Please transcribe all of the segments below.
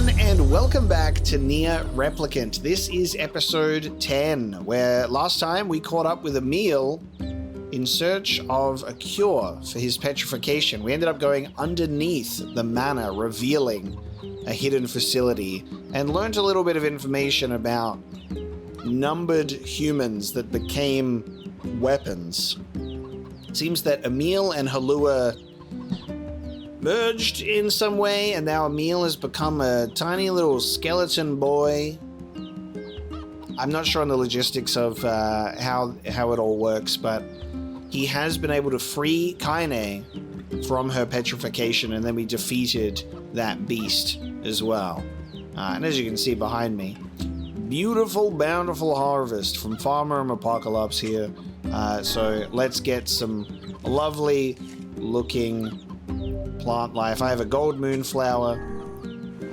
everyone, and welcome back to NieR Replicant. This is episode 10, where last time we caught up with Emil in search of a cure for his petrification. We ended up going underneath the manor, revealing a hidden facility, and learned a little bit of information about numbered humans that became weapons. It seems that Emil and Halua merged in some way, and now Emil has become a tiny little skeleton boy. I'm not sure on the logistics of how it all works, but he has been able to free Kaine from her petrification, and then we defeated that beast as well. And as you can see behind me, beautiful, bountiful harvest from Farmer and Apocalypse here. So let's get some lovely looking plant life. I have a gold moonflower.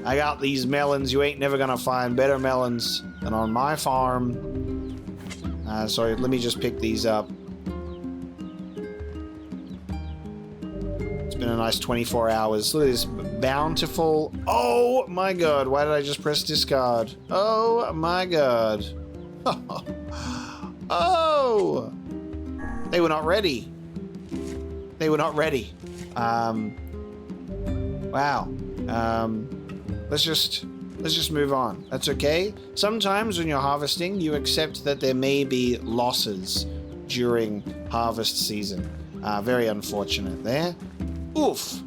I got these melons. You ain't never gonna find better melons than on my farm. So let me just pick these up. It's been a nice 24 hours. Look at this bountiful. Oh my god, why did I just press discard? Oh my god. Oh! They were not ready. They were not ready. Wow. Let's just move on. That's okay. Sometimes when you're harvesting, you accept that there may be losses during harvest season. Very unfortunate there. Oof.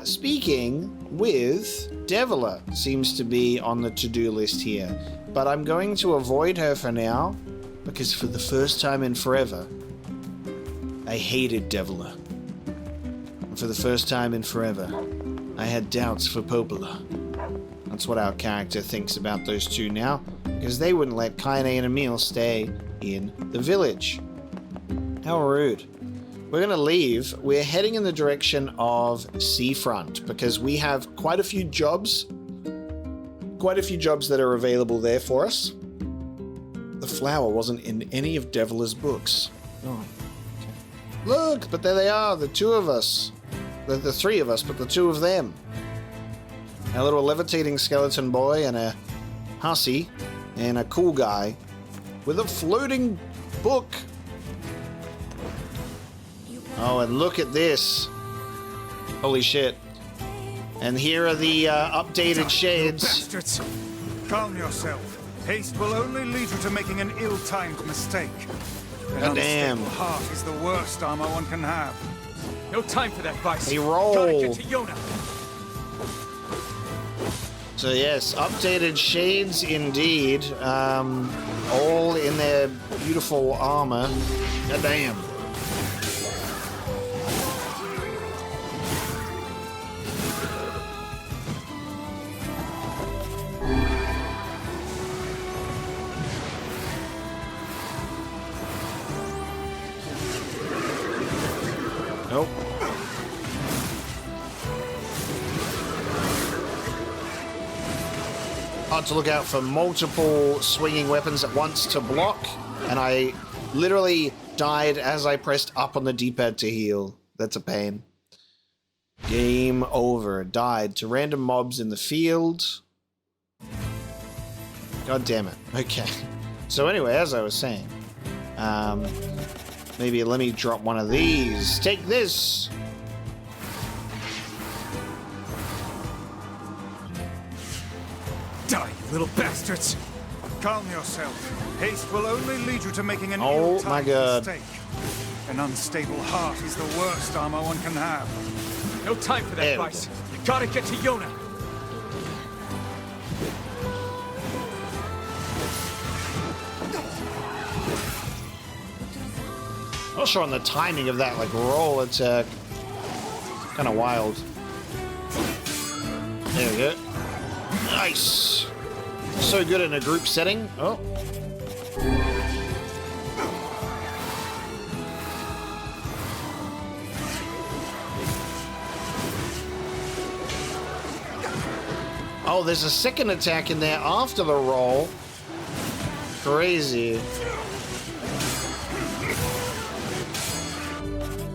Speaking with Deviler seems to be on the to-do list here, but I'm going to avoid her for now because for the first time in forever, I hated Deviler. And for the first time in forever, I had doubts for Popola. That's what our character thinks about those two now, because they wouldn't let Kaine and Emil stay in the village. How rude. We're gonna leave. We're heading in the direction of Seafront, because we have quite a few jobs that are available there for us. The flower wasn't in any of Deviler's books. Oh, okay. Look, but there they are, the two of us. The three of us, but the two of them. A little levitating skeleton boy and a hussy and a cool guy with a floating book. Oh, and look at this. Holy shit. And here are the updated shades. Bastards! Calm yourself. Haste will only lead you to making an ill-timed mistake. God damn. Unstable heart is the worst armor one can have. No time for that vice. They roll. Gotta get to Yona. So yes, updated shades indeed. All in their beautiful armor. God damn. Nope. Hard to look out for multiple swinging weapons at once to block, and I literally died as I pressed up on the D-pad to heal. That's a pain. Game over. Died to random mobs in the field. God damn it. Okay. So anyway, as I was saying, maybe let me drop one of these. Take this! Die, you little bastards! Calm yourself. Haste will only lead you to making an Oh ill-timed my god. mistake. An unstable heart is the worst armor one can have. No time for that There we vice. You gotta get to Yona. Not sure on the timing of that, like, roll. It's kind of wild. There we go. Nice. So good in a group setting. Oh. Oh, there's a second attack in there after the roll. Crazy.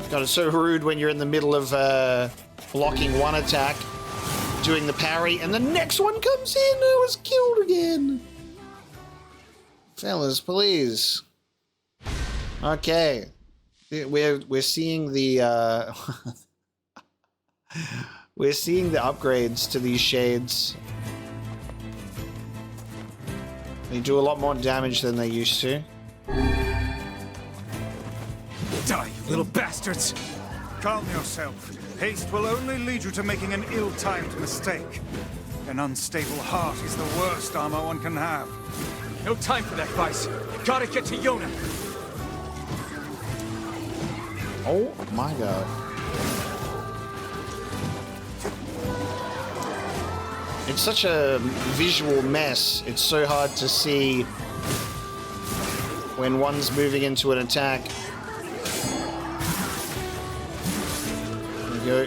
God, it's so rude when you're in the middle of blocking one attack doing the parry, and the next one comes in. I was killed again. Fellas, please. Okay. We're seeing the we're seeing the upgrades to these shades. They do a lot more damage than they used to. Die, you little bastards! Calm yourself. Haste will only lead you to making an ill-timed mistake. An unstable heart is the worst armor one can have. No time for that, Vice. Gotta get to Yona. Oh my god. It's such a visual mess. It's so hard to see when one's moving into an attack. There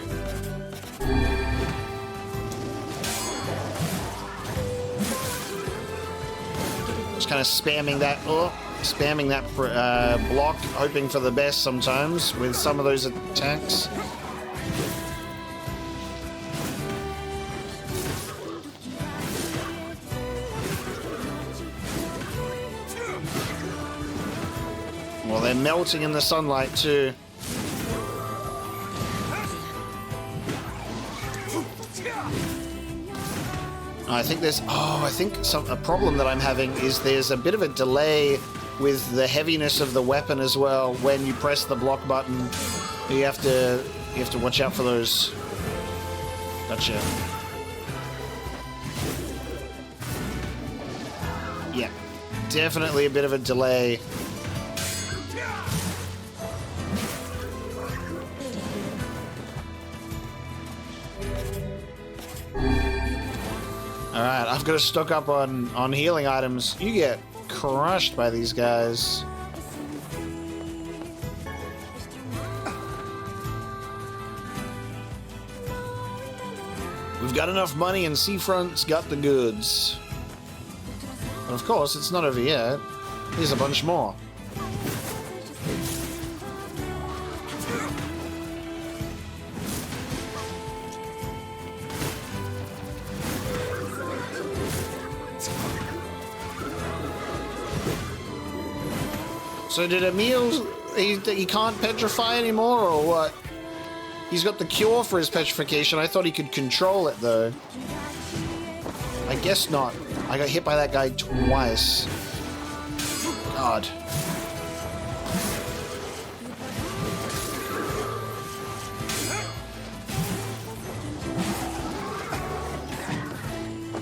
we go. Just kind of spamming that, block, hoping for the best sometimes with some of those attacks. Well, they're melting in the sunlight too. I think there's, a problem that I'm having is there's a bit of a delay with the heaviness of the weapon as well. When you press the block button, you have to watch out for those. Gotcha. Yeah, definitely a bit of a delay. Alright, I've got to stock up on healing items. You get crushed by these guys. We've got enough money and Seafront's got the goods. But of course, it's not over yet. There's a bunch more. So did Emil, he can't petrify anymore, or what? He's got the cure for his petrification. I thought he could control it, though. I guess not. I got hit by that guy twice. God.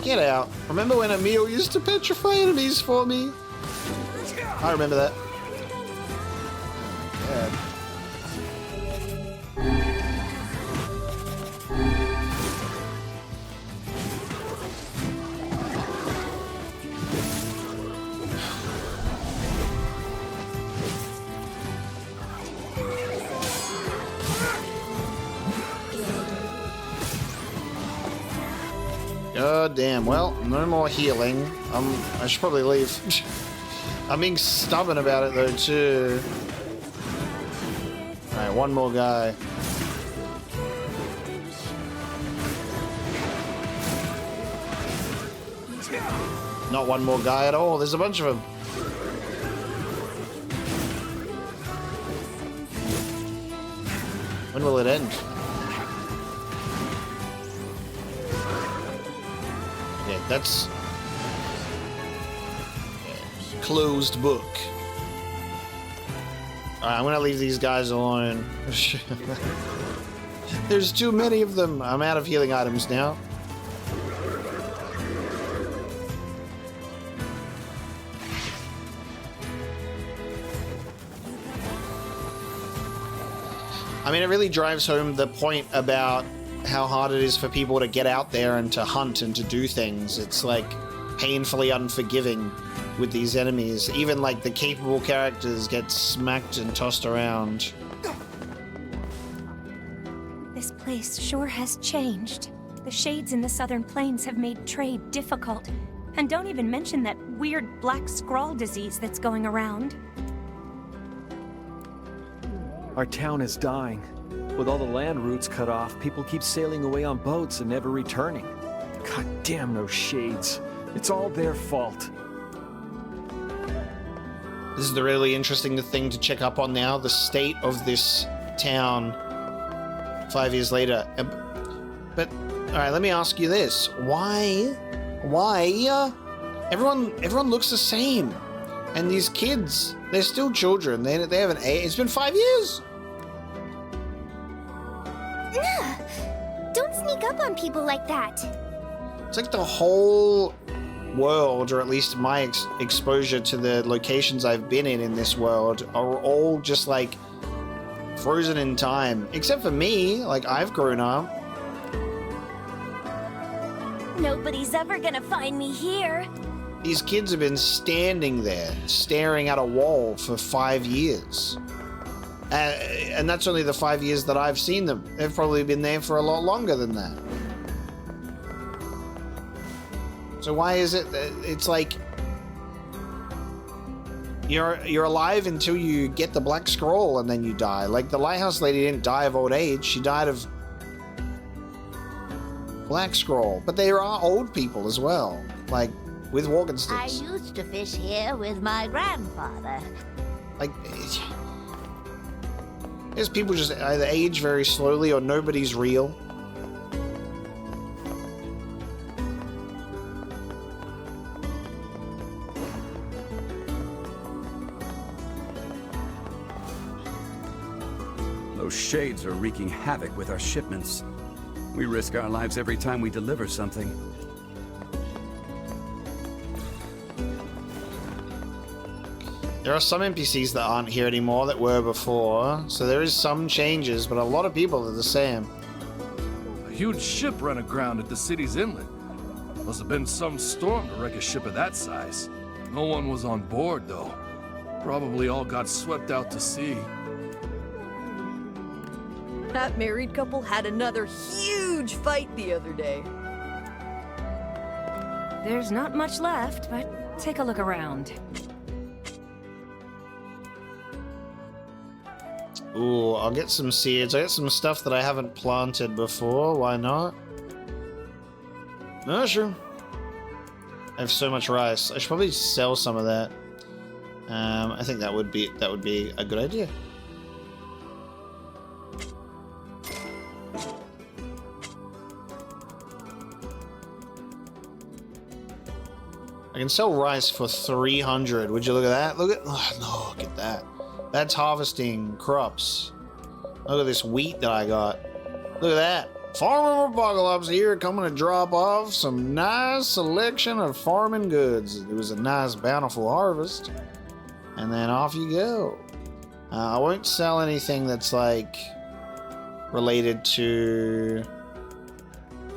Get out. Remember when Emil used to petrify enemies for me? I remember that. God damn. Well, no more healing. I should probably leave. I'm being stubborn about it though too. Alright, one more guy. Not one more guy at all. There's a bunch of them. When will it end? Yeah, that's closed book. Alright, I'm gonna leave these guys alone. There's too many of them. I'm out of healing items now. I mean, it really drives home the point about how hard it is for people to get out there and to hunt and to do things. It's like painfully unforgiving with these enemies. Even like the capable characters get smacked and tossed around. This place sure has changed. The shades in the southern plains have made trade difficult. And don't even mention that weird black scrawl disease that's going around. Our town is dying. With all the land routes cut off, people keep sailing away on boats and never returning. God damn those shades. It's all their fault. This is the really interesting thing to check up on now, the state of this town 5 years later. But, alright, let me ask you this. Why? Everyone looks the same. And these kids, they're still children. They haven't aged. It's been 5 years. Don't sneak up on people like that. It's like the whole world, or at least my exposure to the locations I've been in this world, are all just like frozen in time. Except for me, like I've grown up. Nobody's ever gonna find me here. These kids have been standing there, staring at a wall for 5 years. And that's only the 5 years that I've seen them. They've probably been there for a lot longer than that. So why is it that it's like you're alive until you get the black scroll and then you die? Like the lighthouse lady didn't die of old age, she died of black scroll. But there are old people as well, like with walking I sticks. used to fish here with my grandfather. Like there's people just either age very slowly or nobody's real. Those shades are wreaking havoc with our shipments. We risk our lives every time we deliver something. There are some NPCs that aren't here anymore that were before, so there is some changes, but a lot of people are the same. A huge ship ran aground at the city's inlet. Must have been some storm to wreck a ship of that size. No one was on board, though. Probably all got swept out to sea. That married couple had another huge fight the other day. There's not much left, but take a look around. Ooh, I'll get some seeds. I get some stuff that I haven't planted before. Why not? No, sure. I have so much rice. I should probably sell some of that. I think that would be a good idea. I can sell rice for 300. Would you look at that? Look at that. That's harvesting crops. Look at this wheat that I got. Look at that. Farmer Apocalypse here coming to drop off some nice selection of farming goods. It was a nice bountiful harvest. And then off you go. I won't sell anything that's like related to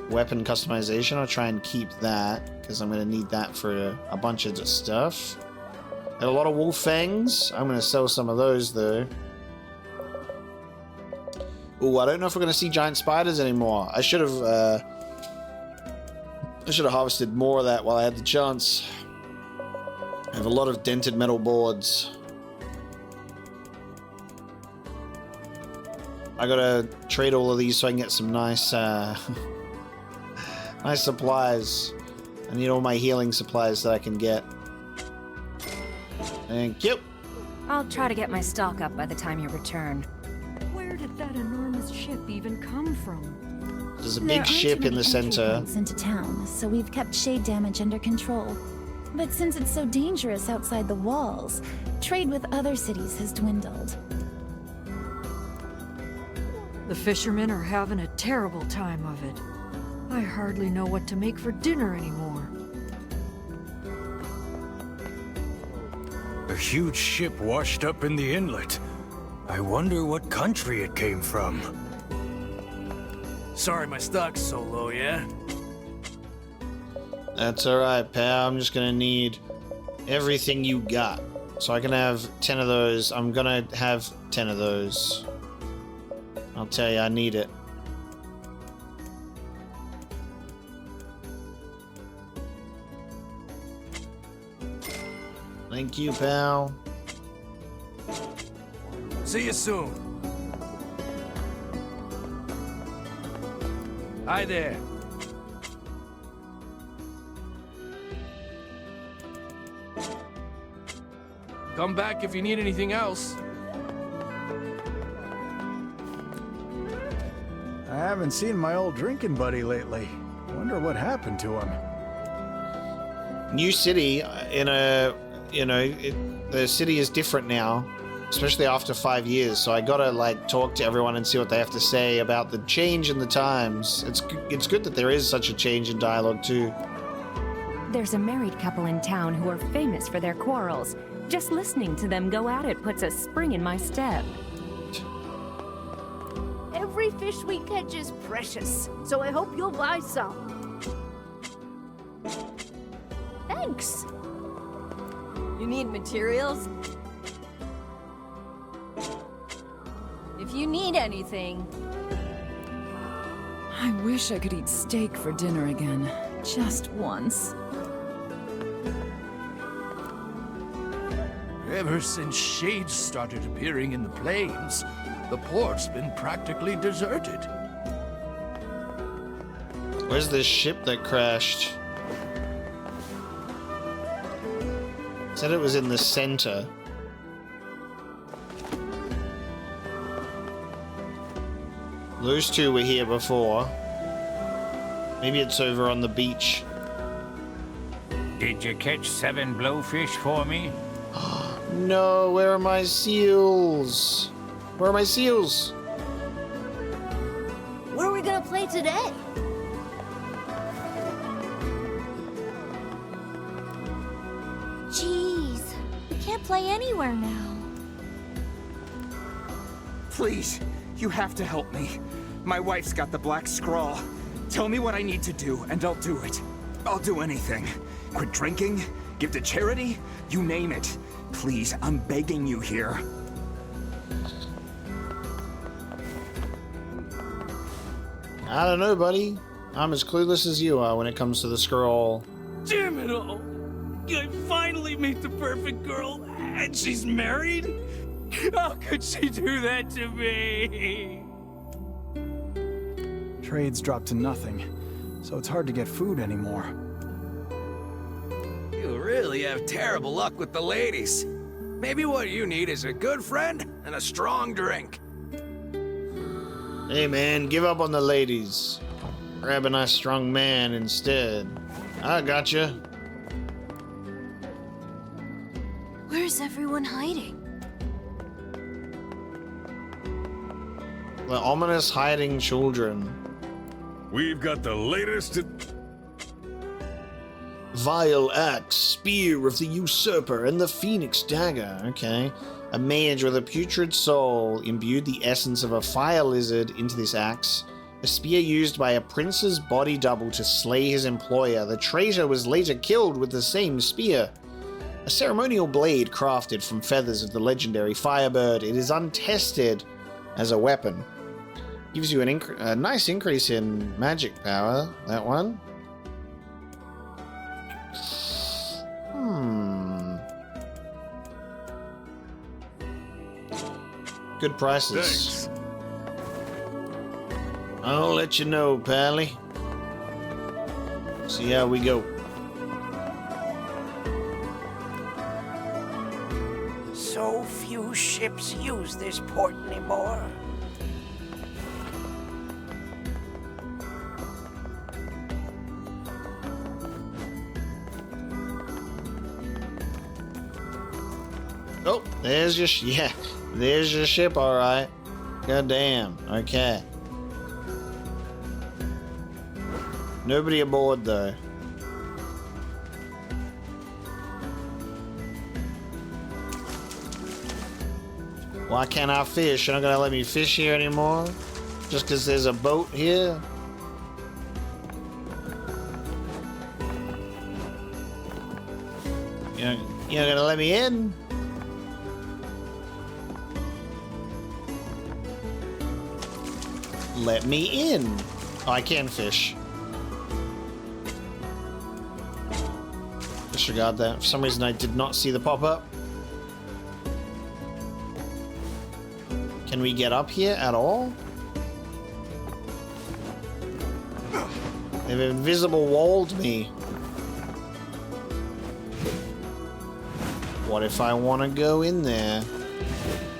weapon customization. I'll try and keep that because I'm going to need that for a bunch of stuff. Got a lot of wolf fangs. I'm going to sell some of those though. Ooh, I don't know if we're going to see giant spiders anymore. I should have harvested more of that while I had the chance. I have a lot of dented metal boards. I gotta trade all of these so I can get some nice nice supplies. I need all my healing supplies that I can get. Thank you. I'll try to get my stock up by the time you return. Where did that enormous ship even come from? There's a There big aren't ship too in the many entry center. points into town, so we've kept shade damage under control. But since it's so dangerous outside the walls, trade with other cities has dwindled. The fishermen are having a terrible time of it. I hardly know what to make for dinner anymore. A huge ship washed up in the inlet. I wonder what country it came from. Sorry my stock's so low, yeah? That's alright, pal. I'm just gonna need everything you got. So I can have 10 of those. I'm gonna have 10 of those. I'll tell you, I need it. Thank you, pal. See you soon. Hi there. Come back if you need anything else. I haven't seen my old drinking buddy lately. Wonder what happened to him. New city the city is different now, especially after 5 years. So I gotta like talk to everyone and see what they have to say about the change in the times. It's good that there is such a change in dialogue too. There's a married couple in town who are famous for their quarrels. Just listening to them go at it puts a spring in my step. Every fish we catch is precious, so I hope you'll buy some. Thanks. You need materials? If you need anything... I wish I could eat steak for dinner again. Just once. Ever since shades started appearing in the plains, the port's been practically deserted. Where's this ship that crashed? Said it was in the center. Those two were here before. Maybe it's over on the beach. Did you catch 7 blowfish for me? No, where are my seals? Where are my seals? What are we gonna play today? Jeez, we can't play anywhere now. Please, you have to help me. My wife's got the black scrawl. Tell me what I need to do, and I'll do it. I'll do anything. Quit drinking, give to charity, you name it. Please, I'm begging you here. I don't know, buddy. I'm as clueless as you are when it comes to the scroll. Damn it all! I finally meet the perfect girl, and she's married? How could she do that to me? Trade's dropped to nothing, so it's hard to get food anymore. You really have terrible luck with the ladies. Maybe what you need is a good friend and a strong drink. Hey man, give up on the ladies. Grab a nice strong man instead. I gotcha. Where's everyone hiding? The ominous hiding children. We've got the latest... Vile axe, spear of the usurper, and the phoenix dagger. Okay. A mage with a putrid soul imbued the essence of a fire lizard into this axe. A spear used by a prince's body double to slay his employer. The traitor was later killed with the same spear. A ceremonial blade crafted from feathers of the legendary firebird. It is untested as a weapon. Gives you a nice increase in magic power, that one. Good prices. Thanks. I'll let you know, Pally. See how we go. So few ships use this port anymore. Oh, there's your there's your ship, all right. God damn. Okay. Nobody aboard though. Why can't I fish? You're not gonna let me fish here anymore? Just because there's a boat here? You're not gonna let me in? Let me in. Oh, I can fish. Disregard that. For some reason I did not see the pop-up. Can we get up here at all? They've invisible walled me. What if I want to go in there?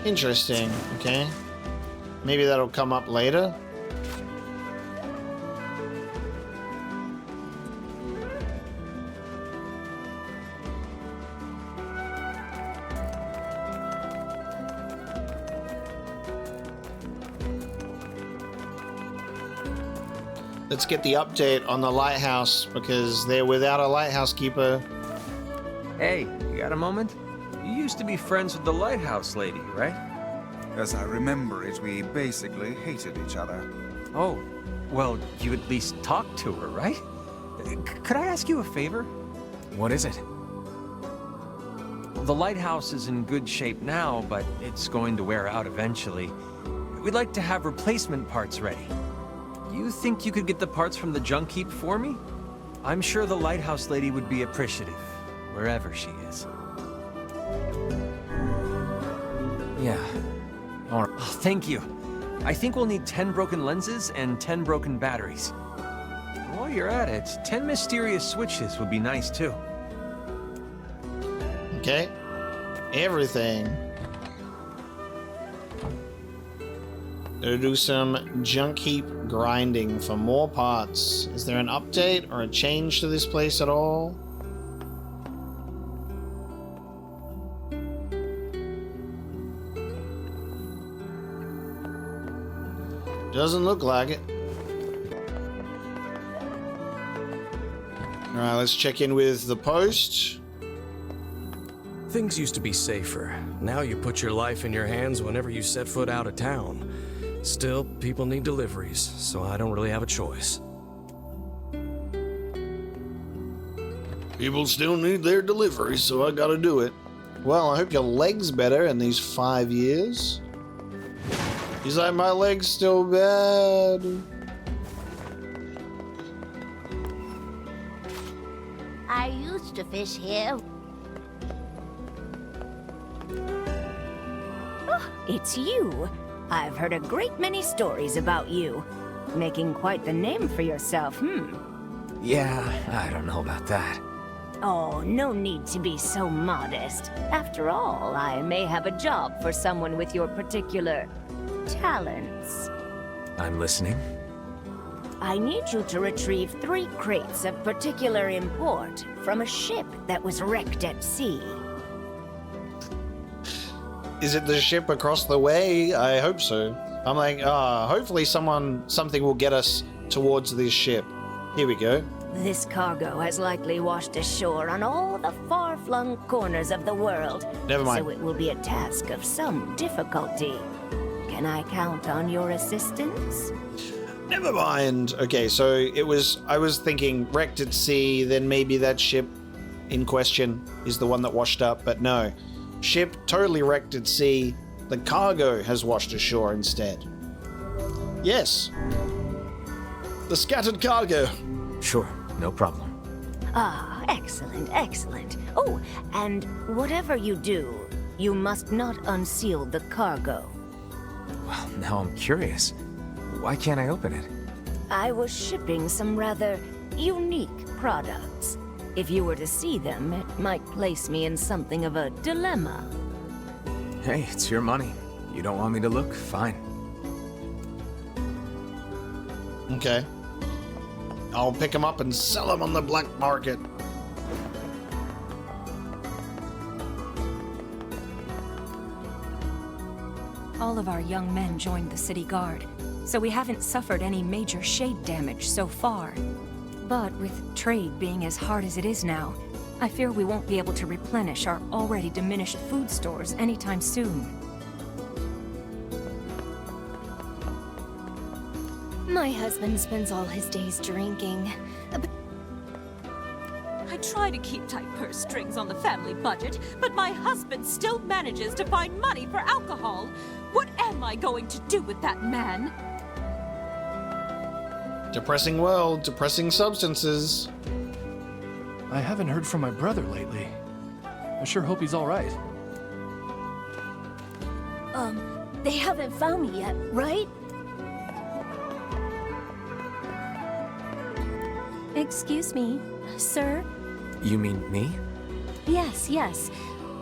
Interesting. Okay. Maybe that'll come up later. Let's get the update on the lighthouse because they're without a lighthouse keeper. Hey, you got a moment? You used to be friends with the lighthouse lady, right? As I remember it, we basically hated each other. Oh, well, you at least talked to her, right? Could I ask you a favor? What is it? The lighthouse is in good shape now, but it's going to wear out eventually. We'd like to have replacement parts ready. You think you could get the parts from the junk heap for me? I'm sure the lighthouse lady would be appreciative, wherever she is. Yeah. All right. Oh, thank you. I think we'll need 10 broken lenses and 10 broken batteries. While you're at it, 10 mysterious switches would be nice too. Okay. Everything. Gonna do some junk heap grinding for more parts. Is there an update or a change to this place at all? Doesn't look like it. Alright, let's check in with the post. Things used to be safer. Now you put your life in your hands whenever you set foot out of town. Still, people need deliveries, so I don't really have a choice. People still need their deliveries, so I gotta do it. Well, I hope your leg's better in these 5 years. He's like, my leg's still bad. I used to fish here. Oh, it's you. I've heard a great many stories about you. Making quite the name for yourself, Yeah, I don't know about that. Oh, no need to be so modest. After all, I may have a job for someone with your particular talents. I'm listening. I need you to retrieve 3 crates of particular import from a ship that was wrecked at sea. Is it the ship across the way? I hope so. I'm like, hopefully something will get us towards this ship. Here we go. This cargo has likely washed ashore on all the far-flung corners of the world. Never mind. So it will be a task of some difficulty. Can I count on your assistance? Never mind. Okay, so I was thinking wrecked at sea, then maybe that ship in question is the one that washed up, but no. Ship totally wrecked at sea. The cargo has washed ashore instead. Yes. The scattered cargo. Sure, no problem. Ah, excellent, excellent. Oh, and whatever you do, you must not unseal the cargo. Well, now I'm curious. Why can't I open it? I was shipping some rather unique products. If you were to see them, it might place me in something of a dilemma. Hey, it's your money. You don't want me to look? Fine. Okay. I'll pick them up and sell them on the black market. All of our young men joined the city guard, so we haven't suffered any major shade damage so far. But with trade being as hard as it is now, I fear we won't be able to replenish our already diminished food stores anytime soon. My husband spends all his days drinking. I try to keep tight purse strings on the family budget, but my husband still manages to find money for alcohol. What am I going to do with that man? Depressing world, depressing substances. I haven't heard from my brother lately. I sure hope he's all right. They haven't found me yet, right? Excuse me, sir? You mean me? Yes, yes.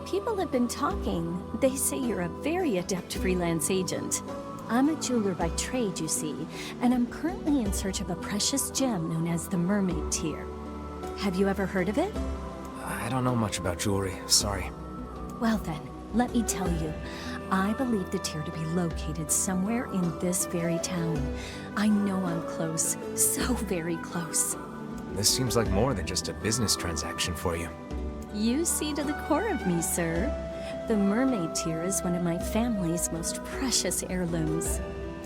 People have been talking. They say you're a very adept freelance agent. I'm a jeweler by trade, you see, and I'm currently in search of a precious gem known as the Mermaid Tear. Have you ever heard of it? I don't know much about jewelry, sorry. Well then, let me tell you. I believe the tear to be located somewhere in this very town. I know I'm close, so very close. This seems like more than just a business transaction for you. You see to the core of me, sir. The Mermaid Tear is one of my family's most precious heirlooms.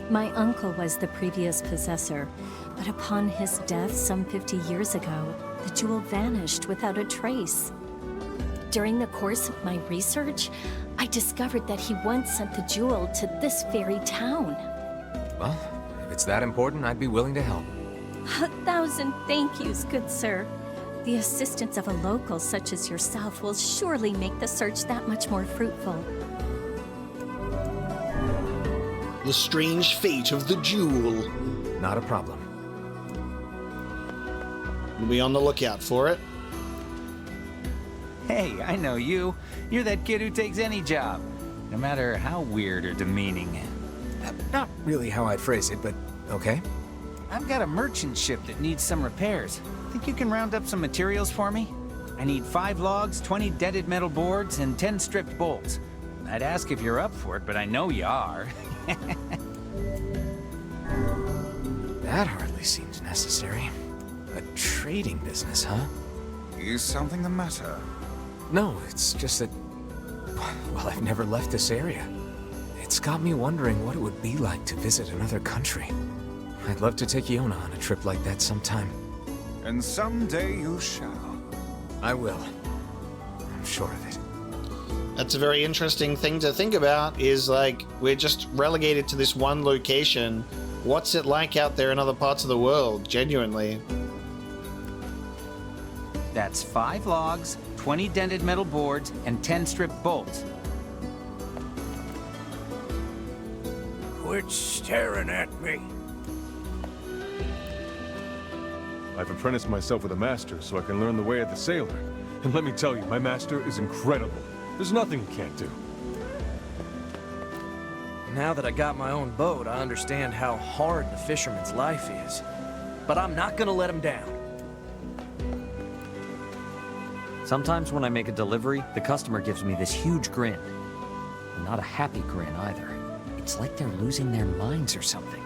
My uncle was the previous possessor, but upon his death some 50 years ago, the jewel vanished without a trace. During the course of my research, I discovered that he once sent the jewel to this very town. Well, if it's that important, I'd be willing to help. 1,000 thank yous, good sir. The assistance of a local such as yourself will surely make the search that much more fruitful. The strange fate of the jewel. Not a problem. We'll be on the lookout for it. Hey, I know you. You're that kid who takes any job, no matter how weird or demeaning. Not really how I'd phrase it, but okay. I've got a merchant ship that needs some repairs. Think you can round up some materials for me? I need 5 logs, 20 dented metal boards, and 10 stripped bolts. I'd ask if you're up for it, but I know you are. That hardly seems necessary. A trading business, huh? Is something the matter? No, it's just that... well, I've never left this area. It's got me wondering what it would be like to visit another country. I'd love to take Yona on a trip like that sometime. And someday you shall. I will. I'm sure of it. That's a very interesting thing to think about, is like, we're just relegated to this one location. What's it like out there in other parts of the world, genuinely? That's 5 logs, 20 dented metal boards, and 10 stripped bolts. Quit staring at me. I've apprenticed myself with a master so I can learn the way of the sailor. And let me tell you, my master is incredible. There's nothing he can't do. Now that I got my own boat, I understand how hard the fisherman's life is. But I'm not gonna let him down. Sometimes when I make a delivery, the customer gives me this huge grin. Not a happy grin either. It's like they're losing their minds or something.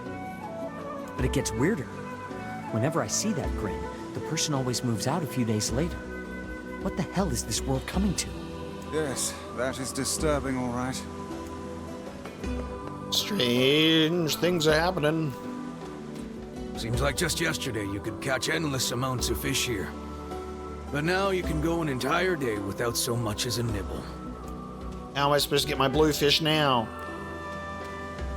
But it gets weirder. Whenever I see that grin, the person always moves out a few days later. What the hell is this world coming to? Yes, that is disturbing, all right. Strange things are happening. Seems like just yesterday you could catch endless amounts of fish here. But now you can go an entire day without so much as a nibble. How am I supposed to get my bluefish now?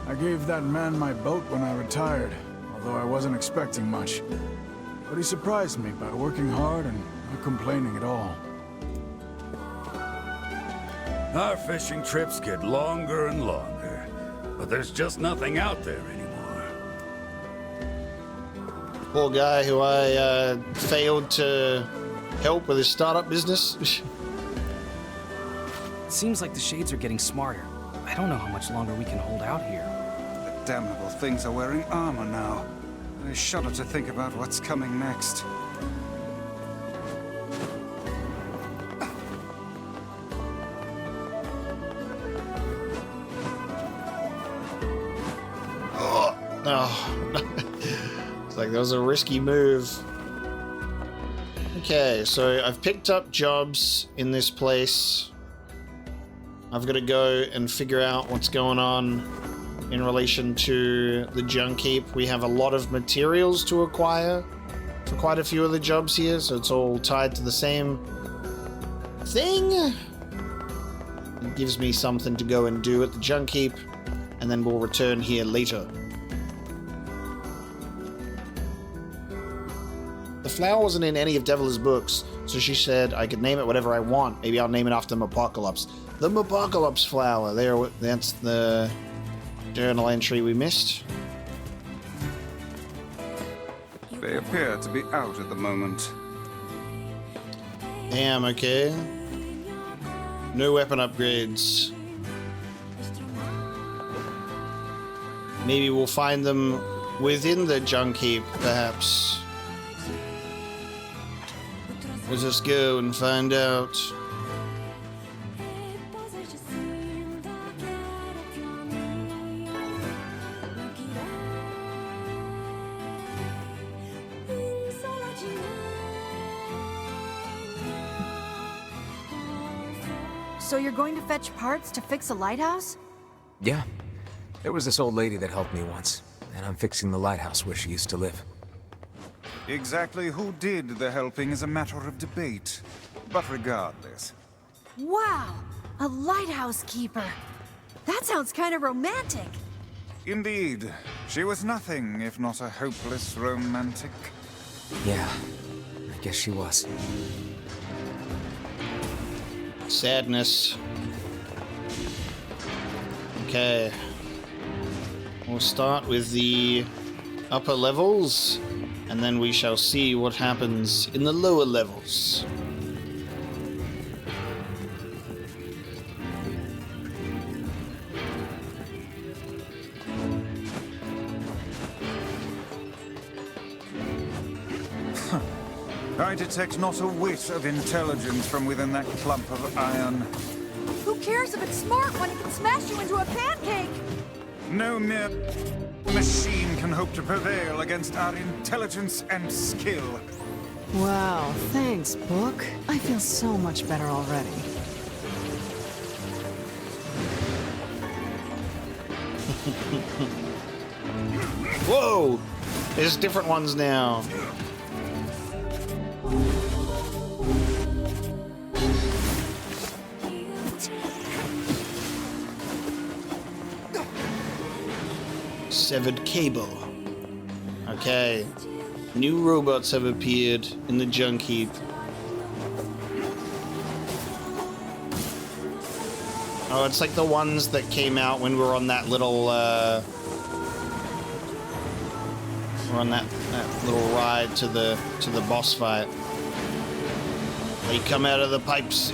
I gave that man my boat when I retired, although I wasn't expecting much. But he surprised me by working hard and not complaining at all. Our fishing trips get longer and longer, but there's just nothing out there anymore. Poor guy who I failed to help with his startup business. It seems like the shades are getting smarter. I don't know how much longer we can hold out here. The damnable things are wearing armor now. I shudder to think about what's coming next. Oh, it's like that was a risky move. Okay, so I've picked up jobs in this place. I've got to go and figure out what's going on in relation to the junk heap. We have a lot of materials to acquire for quite a few of the jobs here, so it's all tied to the same thing. It gives me something to go and do at the junk heap, and then we'll return here later. The flower wasn't in any of Devla's books, so she said I could name it whatever I want. Maybe I'll name it after Mopocalypse. The Mopocalypse flower. That's the journal entry we missed. They appear to be out at the moment. Damn, okay. No weapon upgrades. Maybe we'll find them within the junk heap, perhaps. Let's just go and find out. So you're going to fetch parts to fix a lighthouse? Yeah. There was this old lady that helped me once, and I'm fixing the lighthouse where she used to live. Exactly who did the helping is a matter of debate. But regardless. Wow! A lighthouse keeper! That sounds kind of romantic. Indeed. She was nothing if not a hopeless romantic. Yeah, I guess she was. Sadness. Okay. We'll start with the upper levels, and then we shall see what happens in the lower levels. I detect not a whit of intelligence from within that clump of iron. Who cares if it's smart when it can smash you into a pancake? No mere machine can hope to prevail against our intelligence and skill. Wow, thanks, book. I feel so much better already. Whoa! There's different ones now. Severed cable. Okay. New robots have appeared in the junk heap. Oh, it's like the ones that came out when we were on that little, we're on that little ride to the boss fight. They come out of the pipes.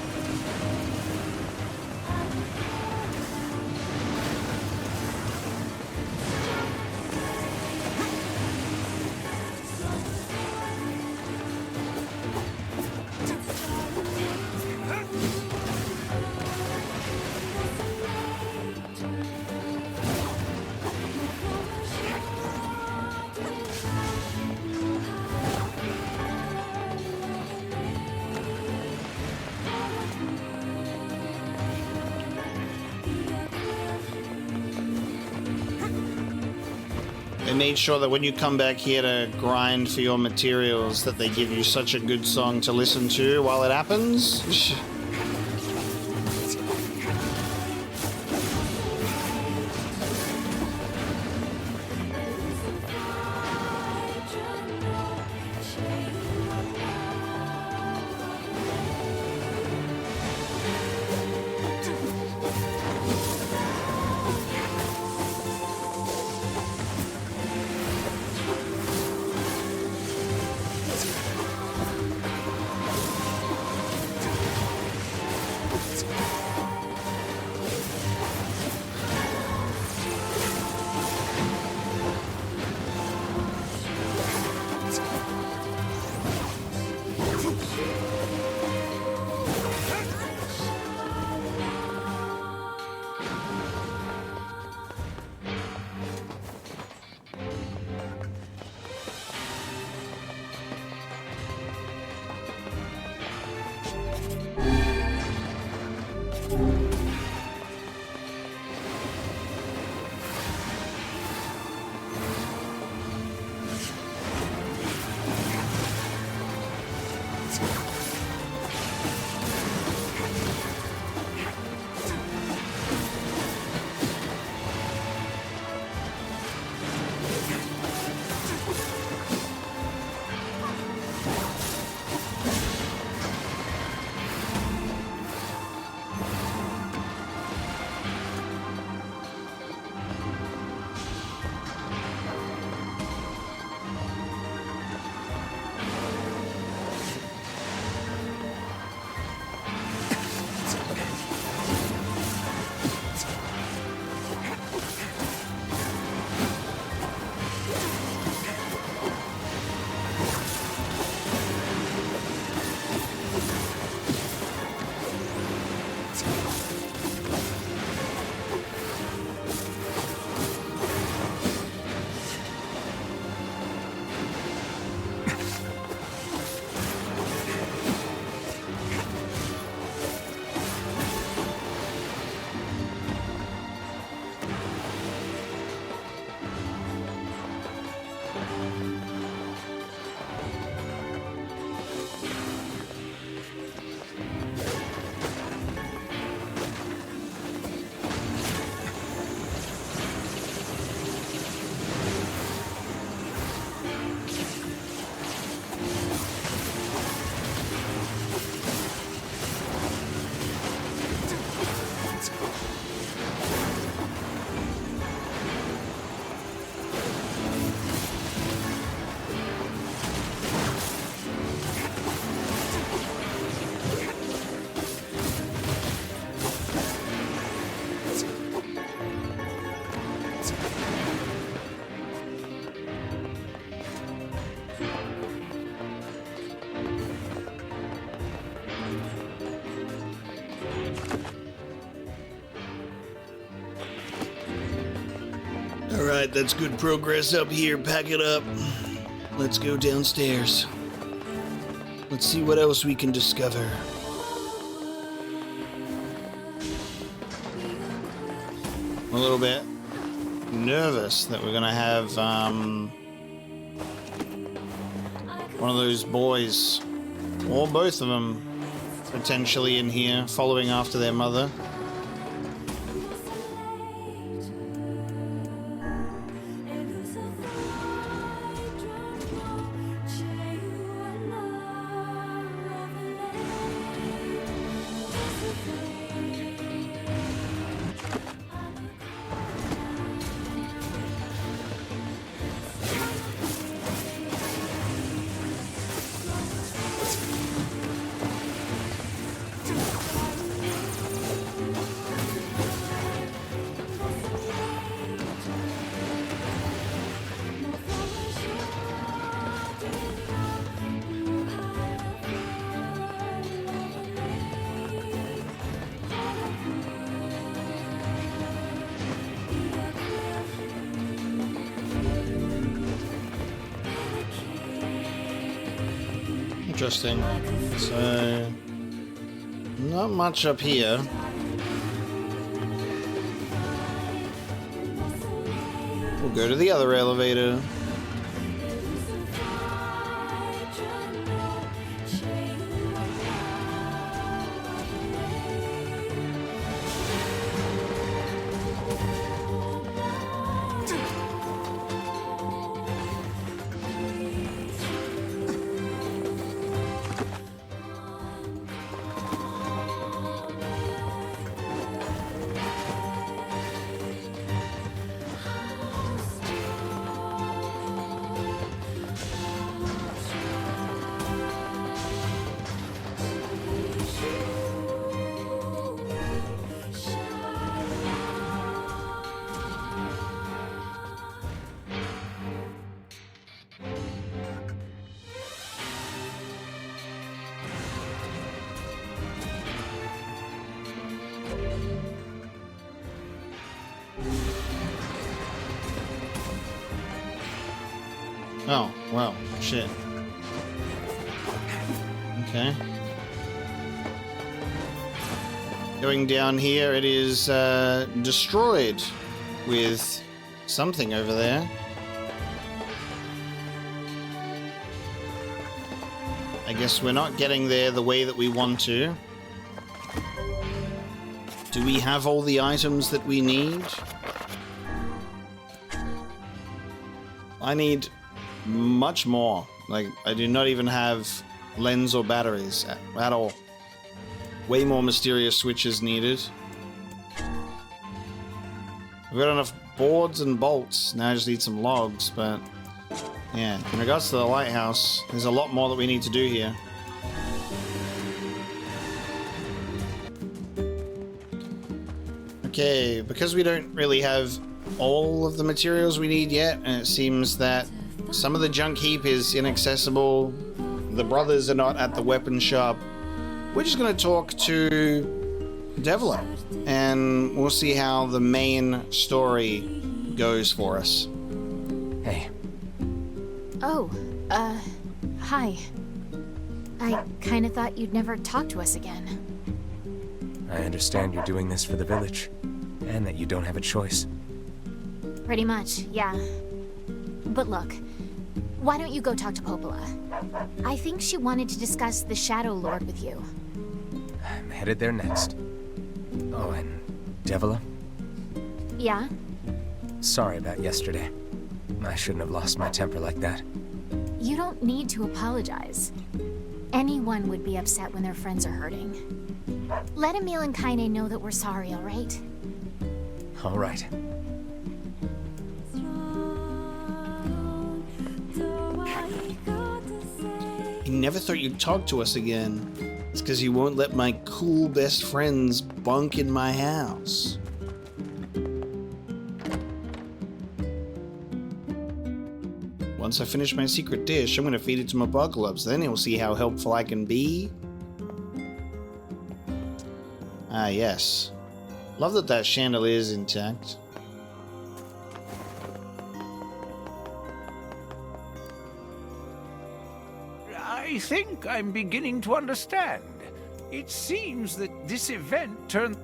They made sure that when you come back here to grind for your materials that they give you such a good song to listen to while it happens. Alright, that's good progress up here. Pack it up. Let's go downstairs. Let's see what else we can discover. A little bit nervous that we're gonna have one of those boys, or both of them, potentially in here, following after their mother. Interesting. So, not much up here. We'll go to the other elevator. Oh, well, shit. Okay. Going down here, it is destroyed with something over there. I guess we're not getting there the way that we want to. Do we have all the items that we need? I need much more. Like, I do not even have lens or batteries at all. Way more mysterious switches needed. We've got enough boards and bolts. Now I just need some logs, but yeah, in regards to the lighthouse, there's a lot more that we need to do here. Okay, because we don't really have all of the materials we need yet, and it seems that some of the junk heap is inaccessible, the brothers are not at the weapon shop, we're just going to talk to Devla, and we'll see how the main story goes for us. Hey. Oh, hi. I kinda thought you'd never talk to us again. I understand you're doing this for the village, and that you don't have a choice. Pretty much, yeah. But look, why don't you go talk to Popola? I think she wanted to discuss the Shadow Lord with you. I'm headed there next. Oh, and Devla? Yeah? Sorry about yesterday. I shouldn't have lost my temper like that. You don't need to apologize. Anyone would be upset when their friends are hurting. Let Emil and Kaine know that we're sorry, alright? Alright. I never thought you'd talk to us again. It's because you won't let my cool best friends bunk in my house. Once I finish my secret dish, I'm going to feed it to my Apocalypse. Then he'll see how helpful I can be. Ah, yes. Love that that chandelier is intact. I think I'm beginning to understand. It seems that this event turned...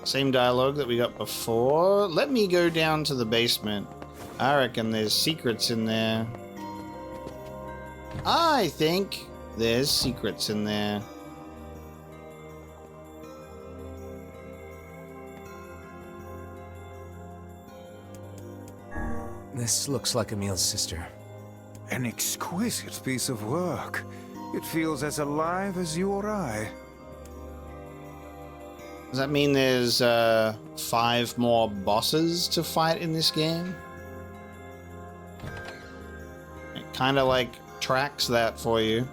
Same dialogue that we got before. Let me go down to the basement. I reckon there's secrets in there. I think there's secrets in there. This looks like Emil's sister. An exquisite piece of work. It feels as alive as you or I. Does that mean there's 5 more bosses to fight in this game? It kind of like tracks that for you.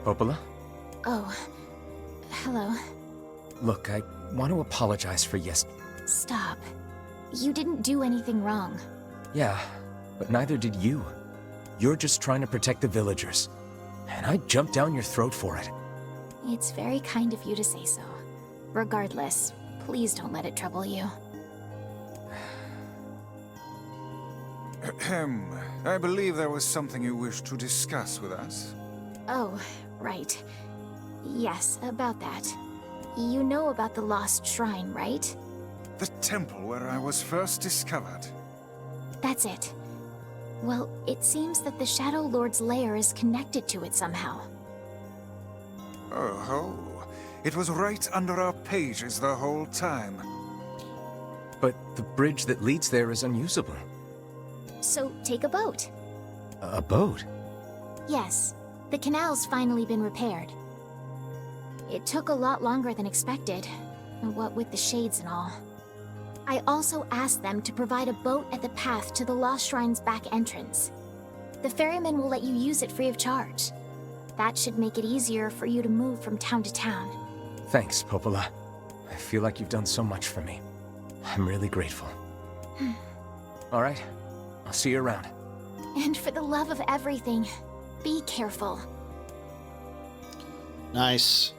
Popola? Oh, hello. Look, I want to apologize for Stop. You didn't do anything wrong. Yeah, but neither did you. You're just trying to protect the villagers. And I jumped down your throat for it. It's very kind of you to say so. Regardless, please don't let it trouble you. Ahem. I believe there was something you wished to discuss with us. Oh, right. Yes, about that. You know about the lost shrine, right? The temple where I was first discovered. That's it. Well, it seems that the Shadow Lord's lair is connected to it somehow. Oh ho. It was right under our pages the whole time. But the bridge that leads there is unusable. So, take a boat. A boat? Yes. The canal's finally been repaired. It took a lot longer than expected, what with the shades and all. I also asked them to provide a boat at the path to the Lost Shrine's back entrance. The ferryman will let you use it free of charge. That should make it easier for you to move from town to town. Thanks, Popola. I feel like you've done so much for me. I'm really grateful. All right, I'll see you around. And for the love of everything, be careful. Nice.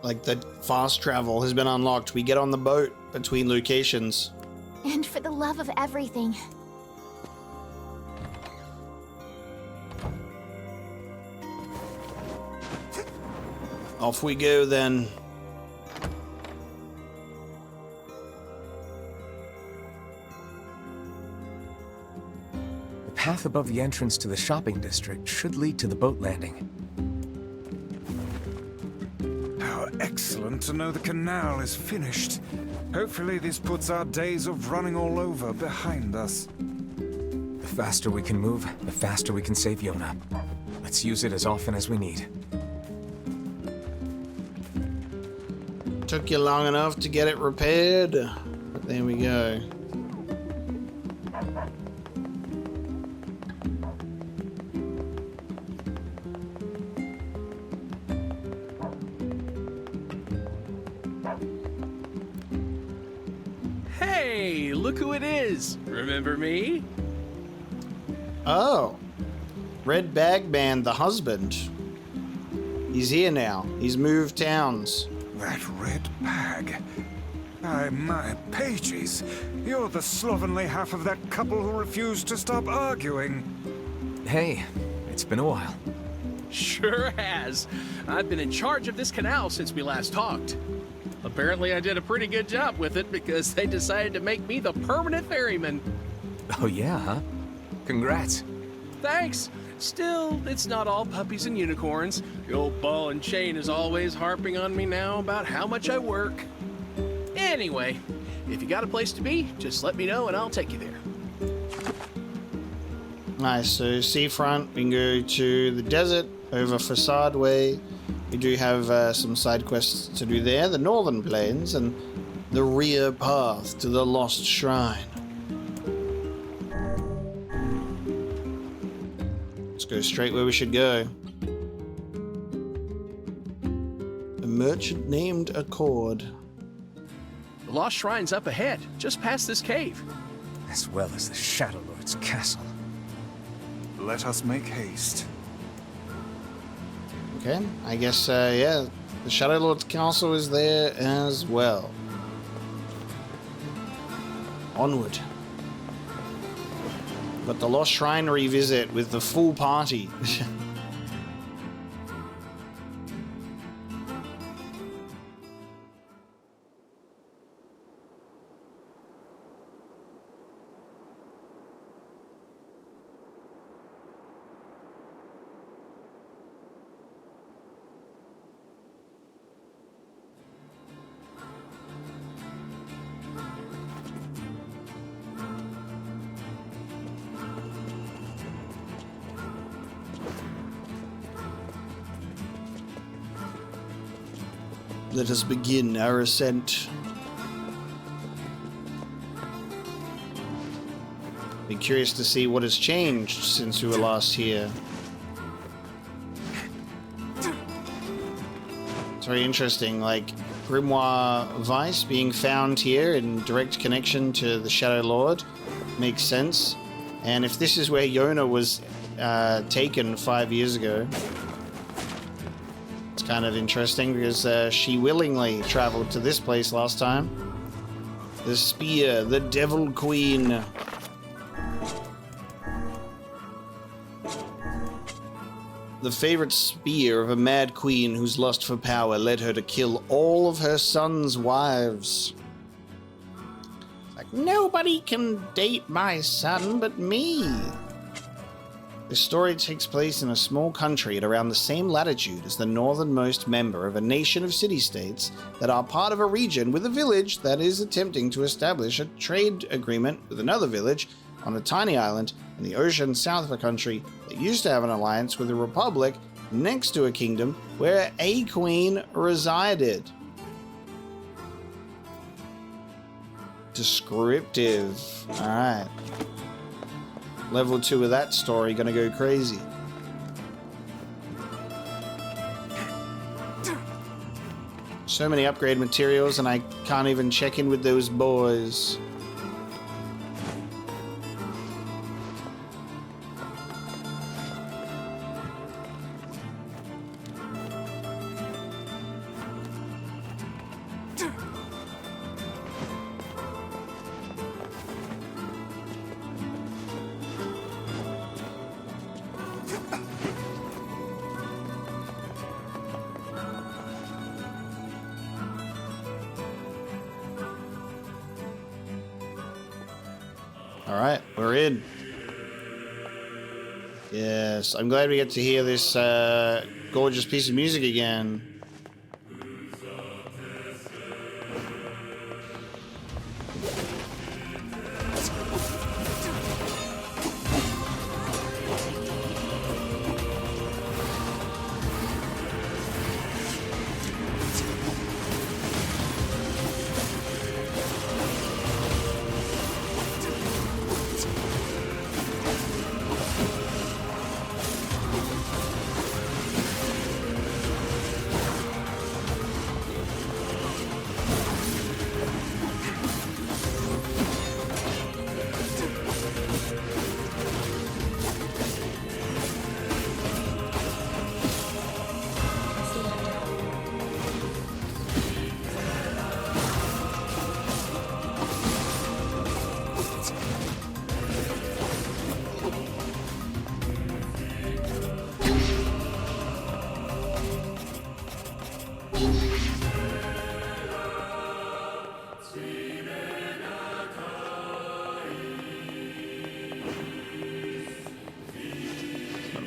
Like the fast travel has been unlocked. We get on the boat between locations. And for the love of everything. Off we go then. The path above the entrance to the shopping district should lead to the boat landing. How excellent to know the canal is finished. Hopefully this puts our days of running all over behind us. The faster we can move, the faster we can save Yona. Let's use it as often as we need. Took you long enough to get it repaired, but there we go. Hey, look who it is. Remember me? Oh. Red Bag Man, the husband. He's here now. He's moved towns. That red bag. By my pages, you're the slovenly half of that couple who refused to stop arguing. Hey, it's been a while. Sure has. I've been in charge of this canal since we last talked. Apparently I did a pretty good job with it because they decided to make me the permanent ferryman. Oh yeah, huh? Congrats. Thanks. Still, it's not all puppies and unicorns. The old ball and chain is always harping on me now about how much I work. Anyway, if you got a place to be, just let me know and I'll take you there. Nice, so Seafront, we can go to the desert, over Facade Way. We do have some side quests to do there, the Northern Plains, and the rear path to the Lost Shrine. Let's go straight where we should go. A merchant named Accord. The Lost Shrine's up ahead, just past this cave. As well as the Shadow Lord's castle. Let us make haste. Okay, I guess, yeah, the Shadow Lord's castle is there as well. Onward. Got the Lost Shrine revisit with the full party. Let us begin our ascent. Be curious to see what has changed since we were last here. It's very interesting, like Grimoire Vice being found here in direct connection to the Shadow Lord makes sense. And if this is where Yona was taken 5 years ago, it's kind of interesting because she willingly traveled to this place last time. The Spear, the Devil Queen. The favorite spear of a mad queen whose lust for power led her to kill all of her sons' wives. Like, nobody can date my son but me. This story takes place in a small country at around the same latitude as the northernmost member of a nation of city-states that are part of a region with a village that is attempting to establish a trade agreement with another village on a tiny island in the ocean south of a country that used to have an alliance with a republic next to a kingdom where a queen resided. Descriptive. Alright. Level 2 of that story gonna go crazy. So many upgrade materials and I can't even check in with those boys. Alright, we're in. Yes, I'm glad we get to hear this gorgeous piece of music again.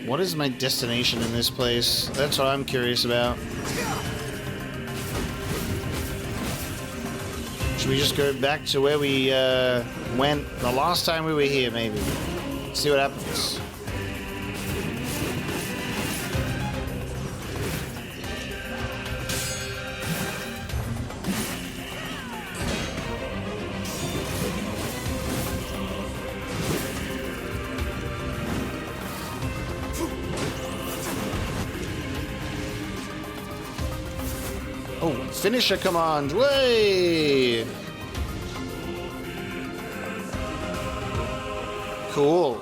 What is my destination in this place? That's what I'm curious about. Should we just go back to where we went the last time we were here, maybe? See what happens. Finisher command, way! Cool.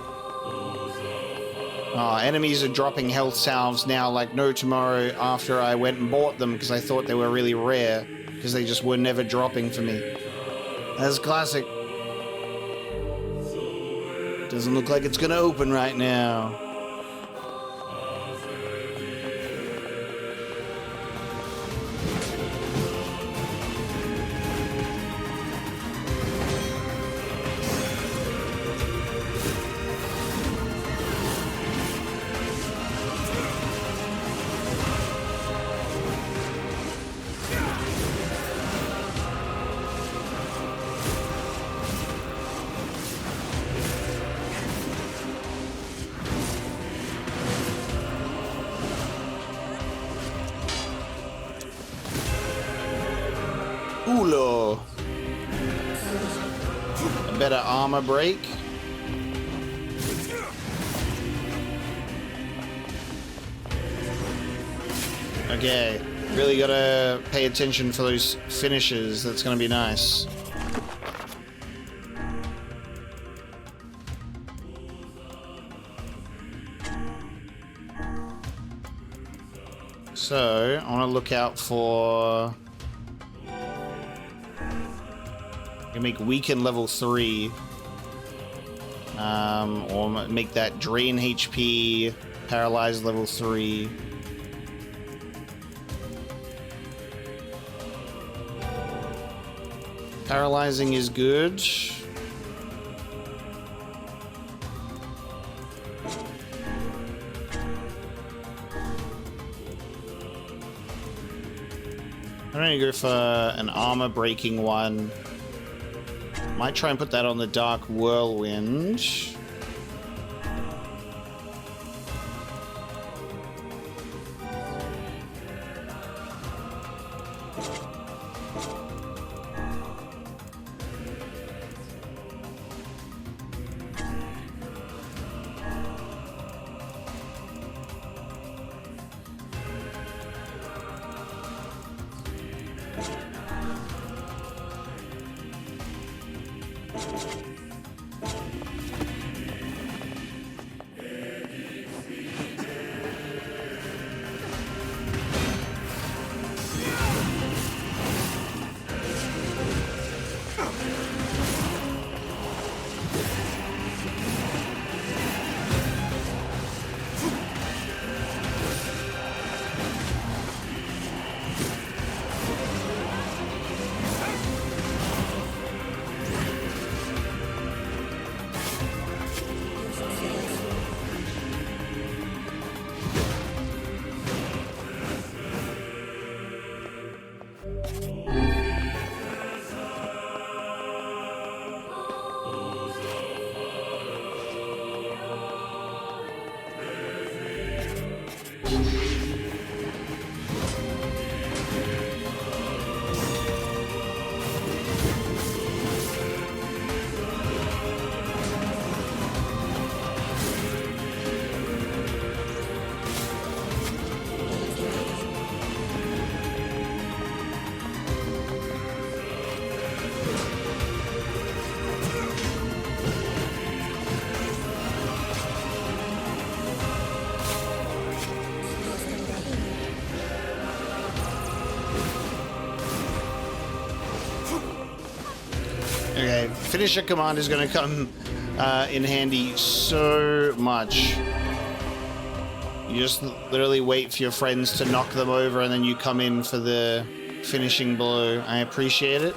Enemies are dropping health salves now like no tomorrow after I went and bought them because I thought they were really rare because they just were never dropping for me. That's classic. Doesn't look like it's gonna open right now. Ulo. A better armor break. Okay, really gotta pay attention for those finishes. That's gonna be nice. So, I want to look out for... You make weaken level 3. Or make that drain HP, paralyze level 3. Paralyzing is good. I'm gonna go for an armor breaking one. Might try and put that on the Dark Whirlwind. Okay, finisher command is going to come in handy so much. You just literally wait for your friends to knock them over and then you come in for the finishing blow. I appreciate it.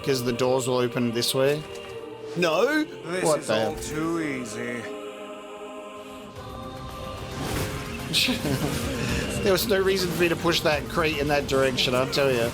Because the doors will open this way. No? This What is the all too easy. There was no reason for me to push that crate in that direction, I'll tell you.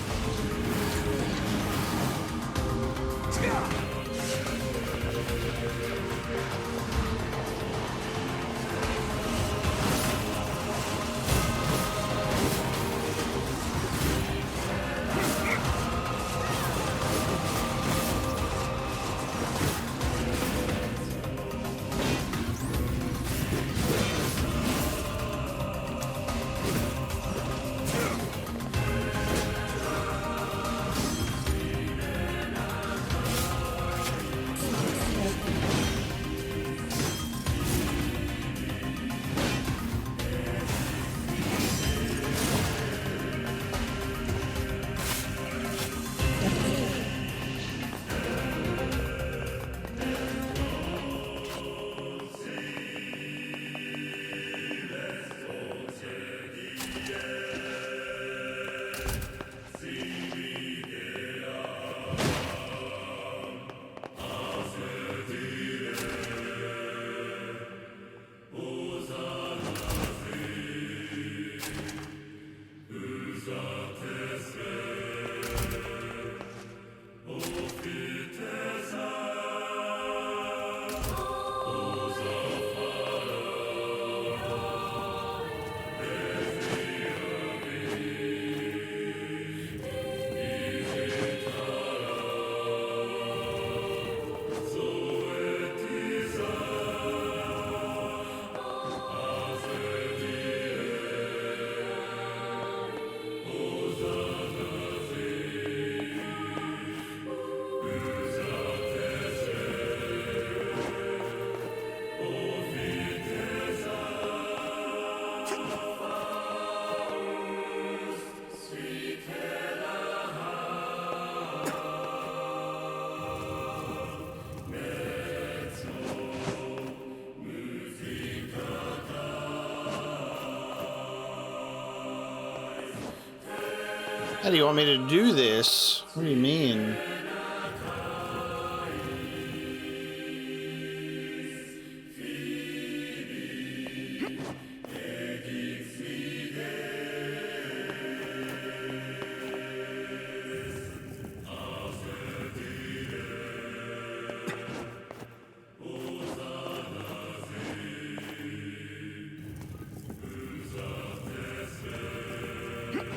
How do you want me to do this? What do you mean?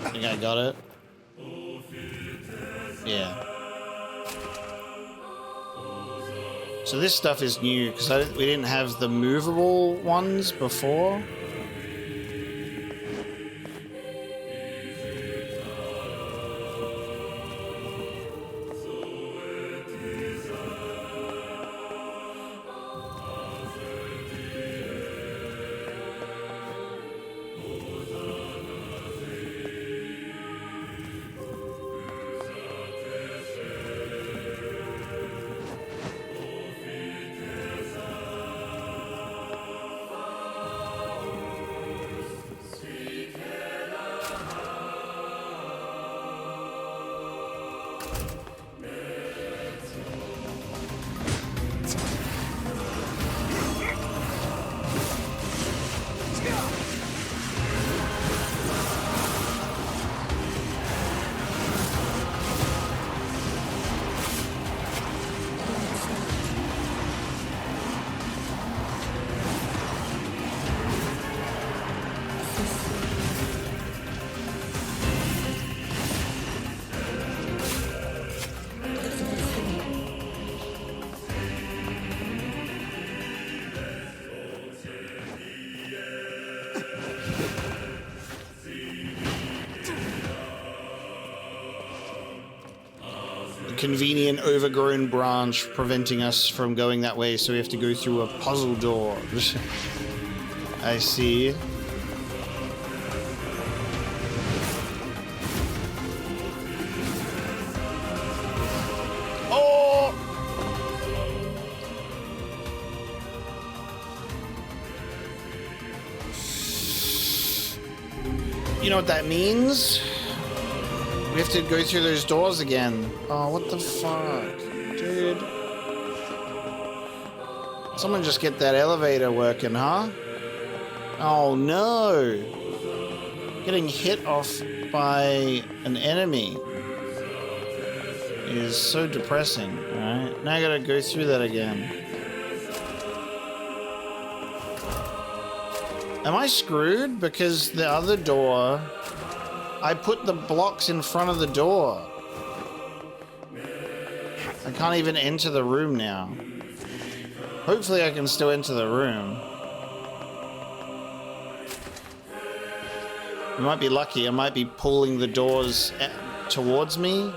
I think I got it. Yeah. So this stuff is new because we didn't have the movable ones before. Convenient overgrown branch preventing us from going that way, so we have to go through a puzzle door. I see. Oh! You know what that means? We have to go through those doors again. Oh, what the fuck? Dude. Someone just get that elevator working, huh? Oh, no. Getting hit off by an enemy is so depressing. Alright, now I gotta go through that again. Am I screwed? Because the other door... I put the blocks in front of the door. I can't even enter the room now. Hopefully I can still enter the room. I might be lucky. I might be pulling the doors towards me.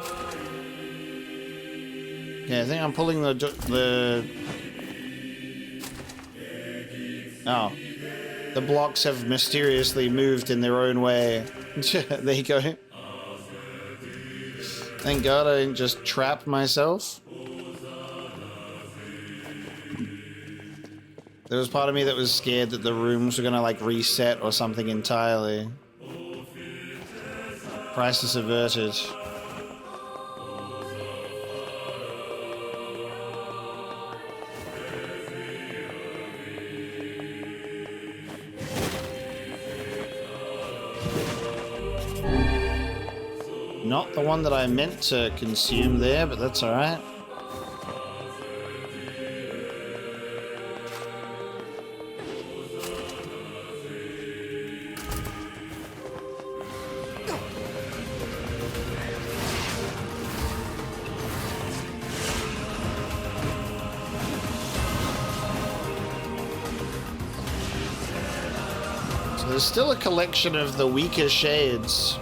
Okay, I think I'm pulling the... Oh. The blocks have mysteriously moved in their own way. There you go. Thank God I didn't just trap myself. There was part of me that was scared that the rooms were gonna like reset or something entirely. Crisis averted. Not the one that I meant to consume there, but that's alright. So there's still a collection of the weaker shades.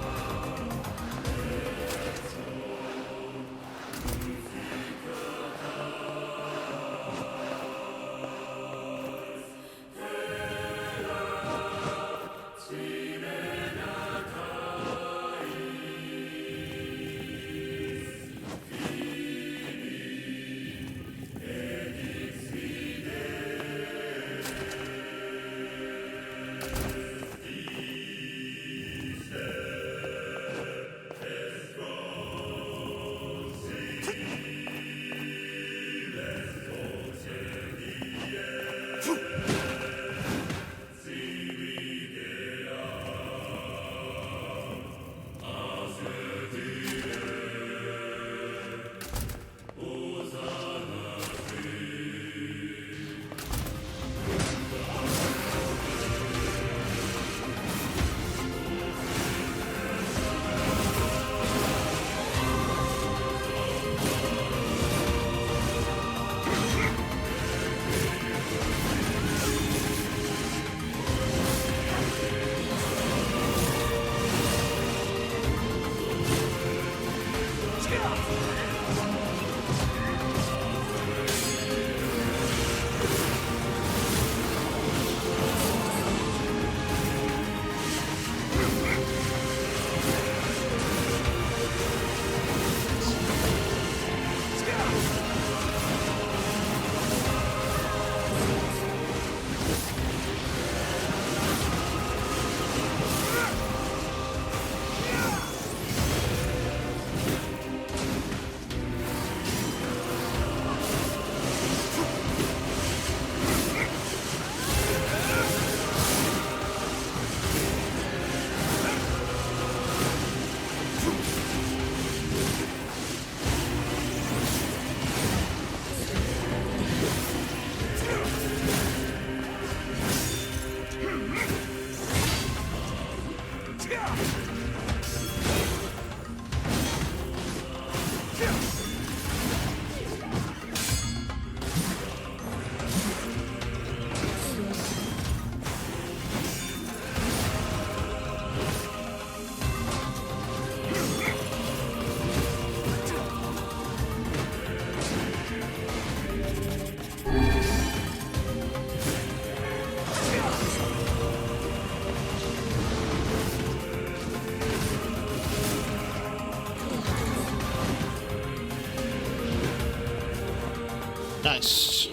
Nice.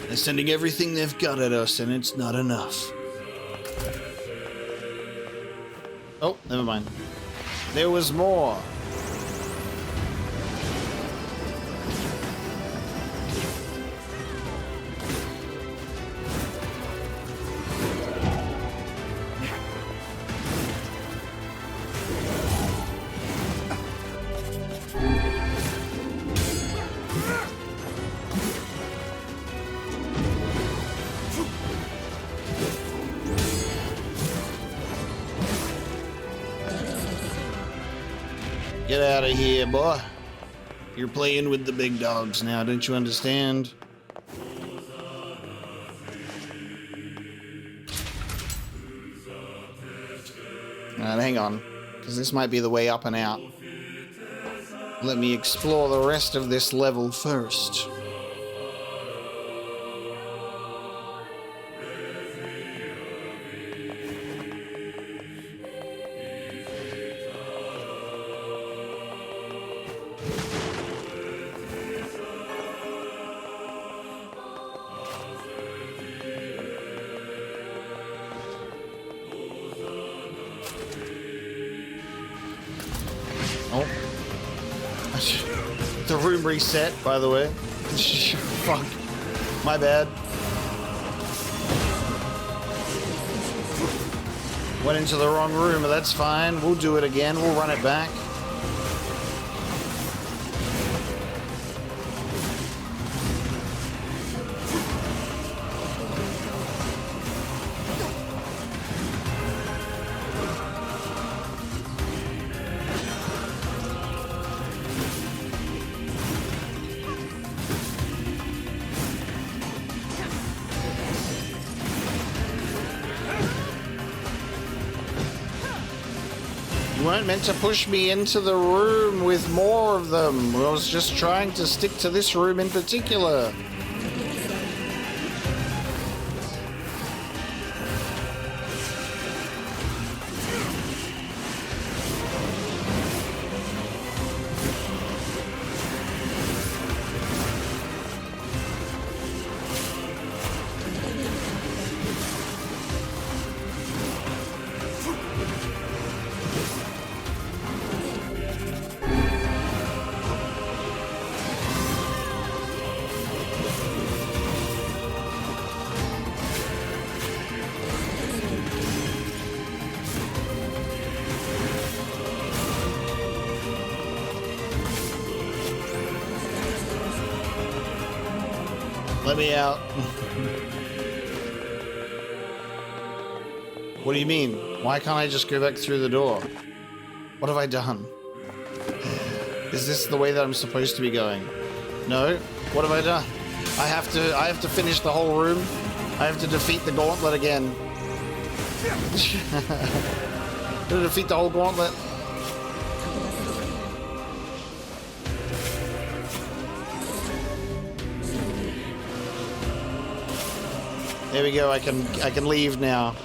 They're sending everything they've got at us, and it's not enough. Oh, never mind. There was more. Get out of here, boy. You're playing with the big dogs now, don't you understand? Alright, hang on, because this might be the way up and out. Let me explore the rest of this level first. Oh. The room reset, by the way. Fuck. My bad. Went into the wrong room, but that's fine. We'll do it again. We'll run it back. You weren't meant to push me into the room with more of them. I was just trying to stick to this room in particular. Let me out. What do you mean? Why can't I just go back through the door? What have I done? Is this the way that I'm supposed to be going? No? What have I done? I have to finish the whole room. I have to defeat the gauntlet again. Gonna defeat the whole gauntlet. There we go, I can leave now.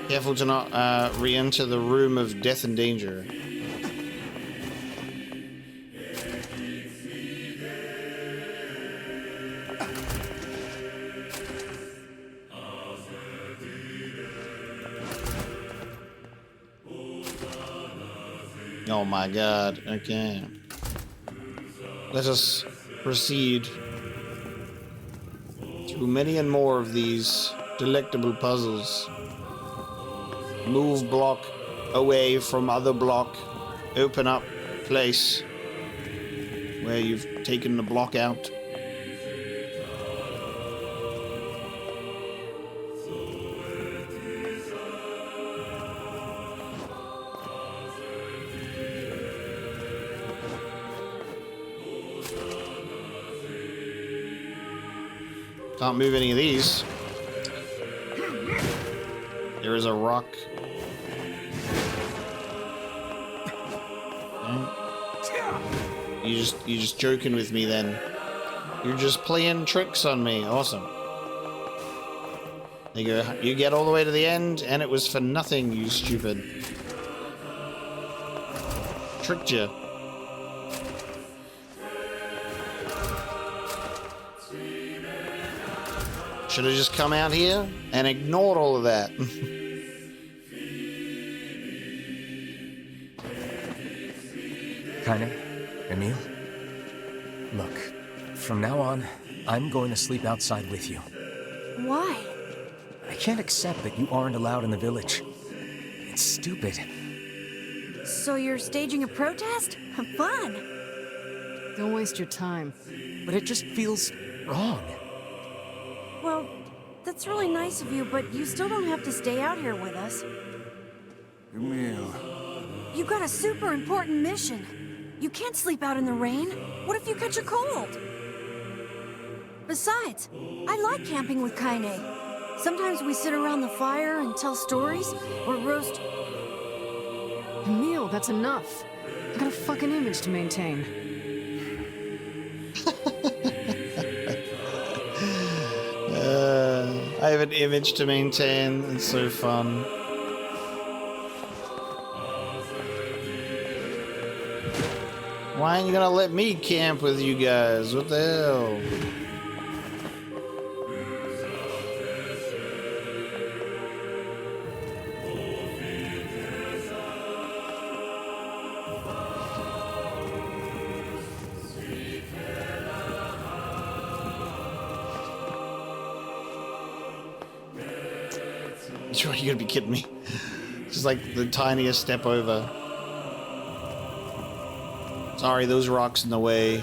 Careful to not re-enter the room of death and danger. Oh my god, okay. Let us proceed through many and more of these delectable puzzles. Move block away from other block. Open up place where you've taken the block out. Can't move any of these. There is a rock. You just joking with me then. You're just playing tricks on me. Awesome. There you go. You get all the way to the end, and it was for nothing, you stupid. Tricked you. Should have just come out here and ignored all of that. Kinda, Emil? Look, from now on, I'm going to sleep outside with you. Why? I can't accept that you aren't allowed in the village. It's stupid. So you're staging a protest? Fun! Don't waste your time. But it just feels wrong. Well, that's really nice of you, but you still don't have to stay out here with us. Emil. You got a super important mission. You can't sleep out in the rain. What if you catch a cold? Besides, I like camping with Kaine. Sometimes we sit around the fire and tell stories, or roast... Emil, that's enough. I got a fucking image to maintain. I have an image to maintain. It's so fun. Why aren't you gonna let me camp with you guys? What the hell? You gotta be kidding me. Just like the tiniest step over. Sorry, those rocks in the way.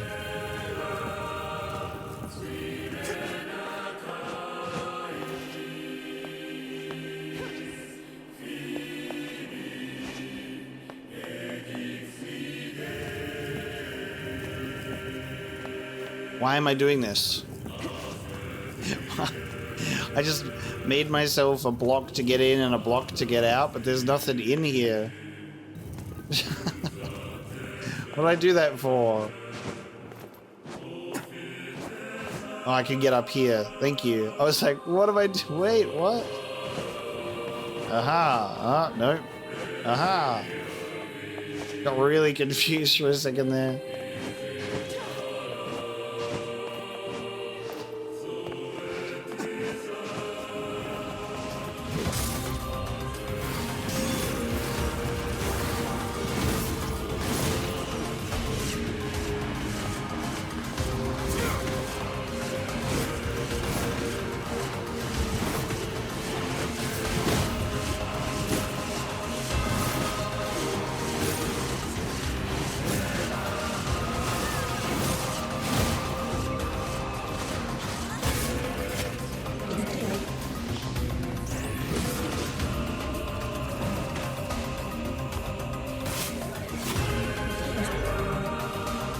Why am I doing this? I just made myself a block to get in and a block to get out, but there's nothing in here. What did I do that for? Oh, I can get up here. Thank you. I was like, what am I doing? Wait, what? Aha. No. Aha. Got really confused for a second there.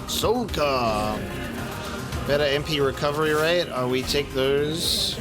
Solka. Better MP recovery rate. We take those.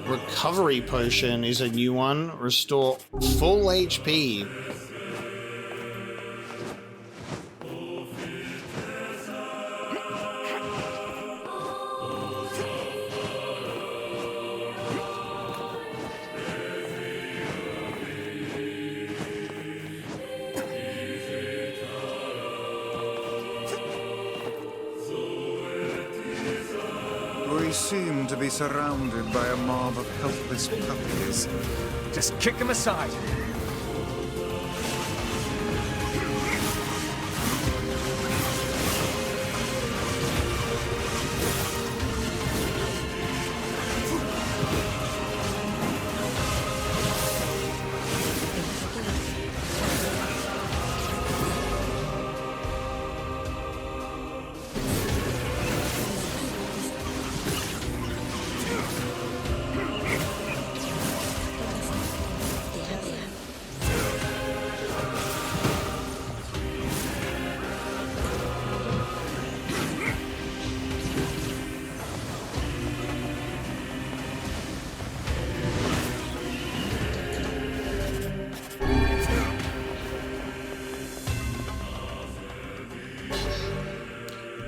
Recovery potion is a new one. Restore full HP. We seem to be surrounded by a mob of helpless puppies. Just kick them aside.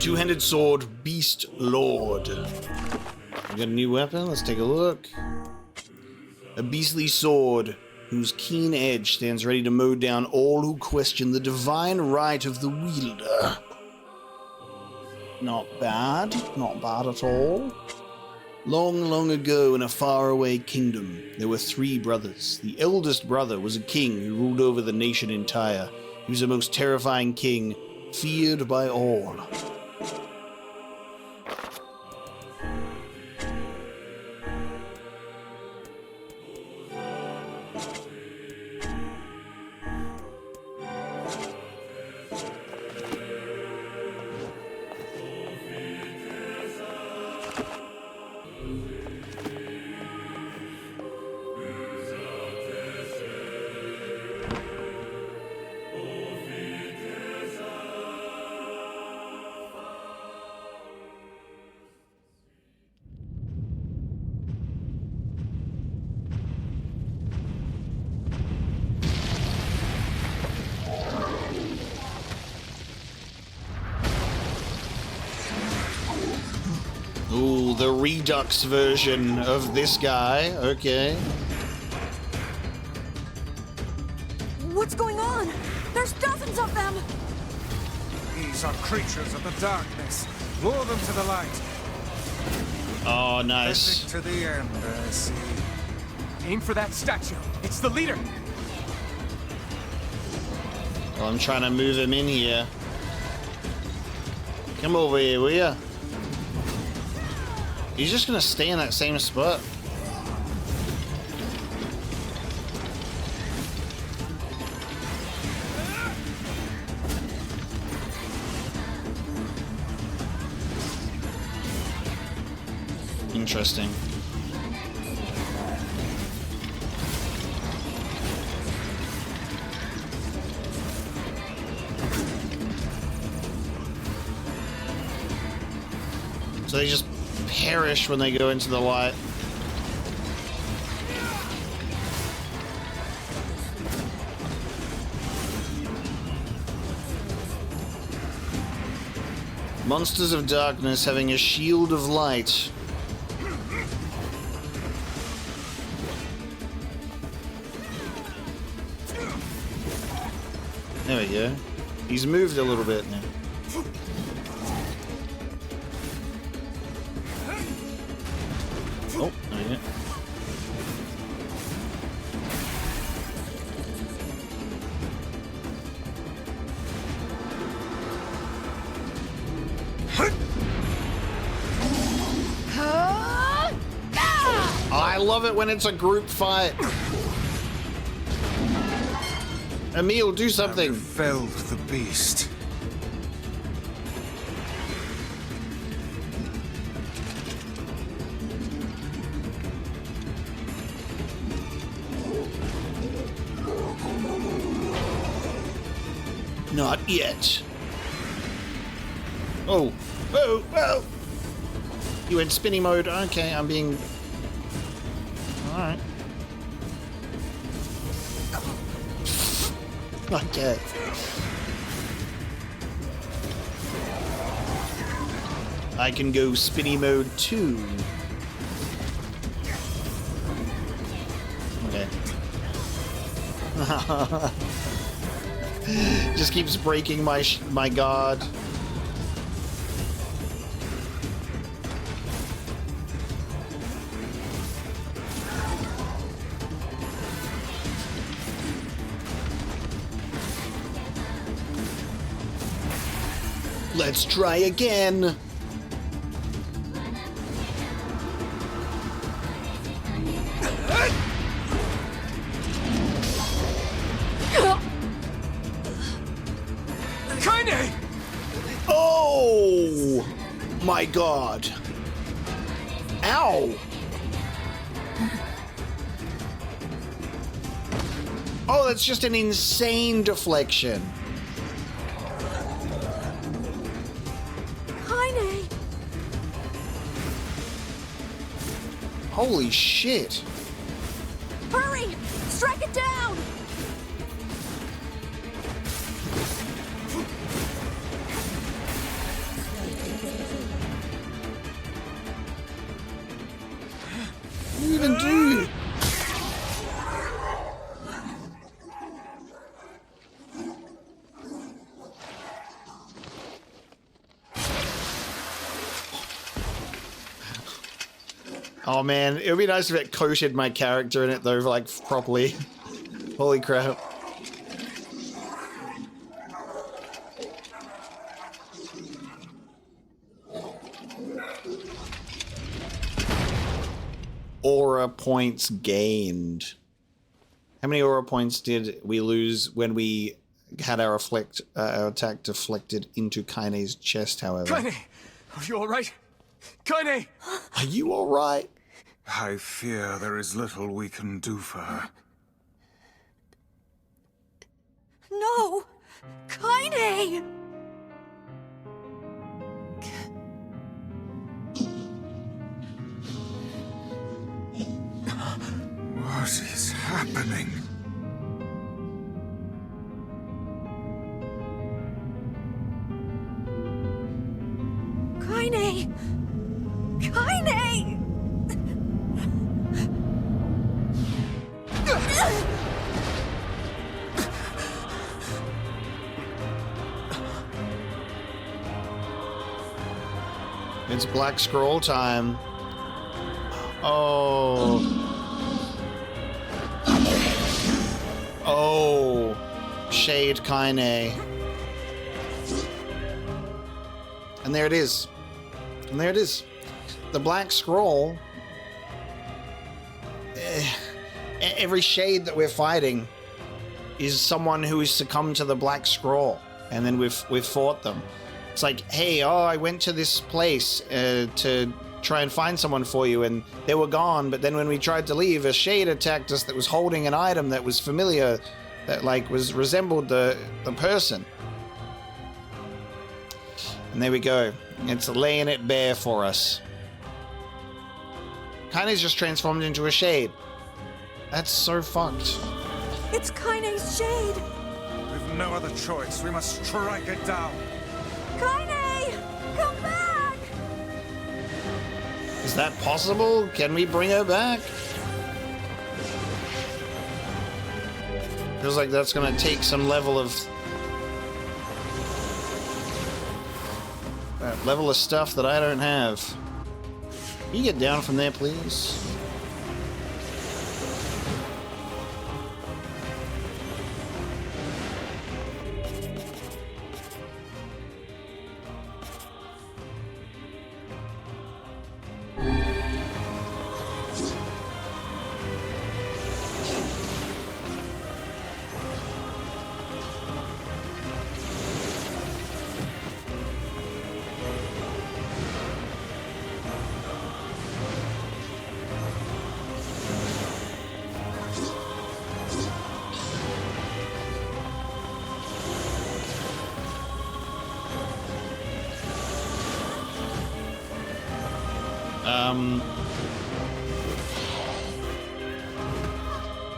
Two-handed sword, Beast Lord. We got a new weapon. Let's take a look. A beastly sword whose keen edge stands ready to mow down all who question the divine right of the wielder. Not bad. Not bad at all. Long, long ago in a faraway kingdom, there were 3 brothers. The eldest brother was a king who ruled over the nation entire. He was the most terrifying king, feared by all. Ooh, the Redux version of this guy. Okay. What's going on? There's dozens of them! These are creatures of the darkness. Lure them to the light. Oh, nice. Visit to the end, I see. Aim for that statue. It's the leader. Well, I'm trying to move him in here. Come over here, will ya? He's just gonna stay in that same spot. Interesting. So they just perish when they go into the light. Monsters of darkness having a shield of light. There we go. He's moved a little bit now. Oh, there we go. I love it when it's a group fight. Emil, do something. Felled the beast. Not yet. Oh, oh, oh! You in spinny mode? Okay, I'm being. All right. Okay. I can go spinny mode too. Okay. Just keeps breaking my guard. Let's try again. Oh my god. Ow. Oh, that's just an insane deflection. Holy shit. Hurry! Strike it down! Oh man, it would be nice if it coated my character in it though, like properly. Holy crap. Aura points gained. How many aura points did we lose when we had our attack deflected into Kaine's chest, however? Kaine! Are you alright? Kaine! Are you alright? I fear there is little we can do for her. No! Kaine! What is happening? Kaine! Kaine! It's Black Scroll time. Oh. Oh. Shade Kaine. And there it is. And there it is. The Black Scroll. Every shade that we're fighting is someone who has succumbed to the Black Scroll. And then we've fought them. It's like, hey, oh, I went to this place to try and find someone for you, and they were gone. But then when we tried to leave, a shade attacked us that was holding an item that was familiar, that like resembled the person. And there we go. It's laying it bare for us. Kaine's just transformed into a shade. That's so fucked. It's Kaine's shade! We've no other choice. We must strike it down. Kaine! Come back! Is that possible? Can we bring her back? Feels like that's gonna take some level of stuff that I don't have. Can you get down from there, please?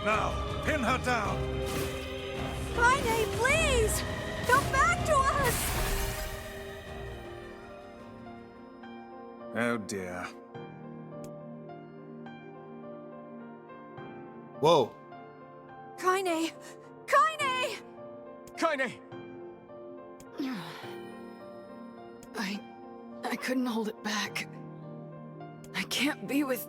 Now, pin her down! Kaine, please! Come back to us! Oh dear. Whoa. Kaine! Kaine! Kaine! I couldn't hold it back. I can't be with...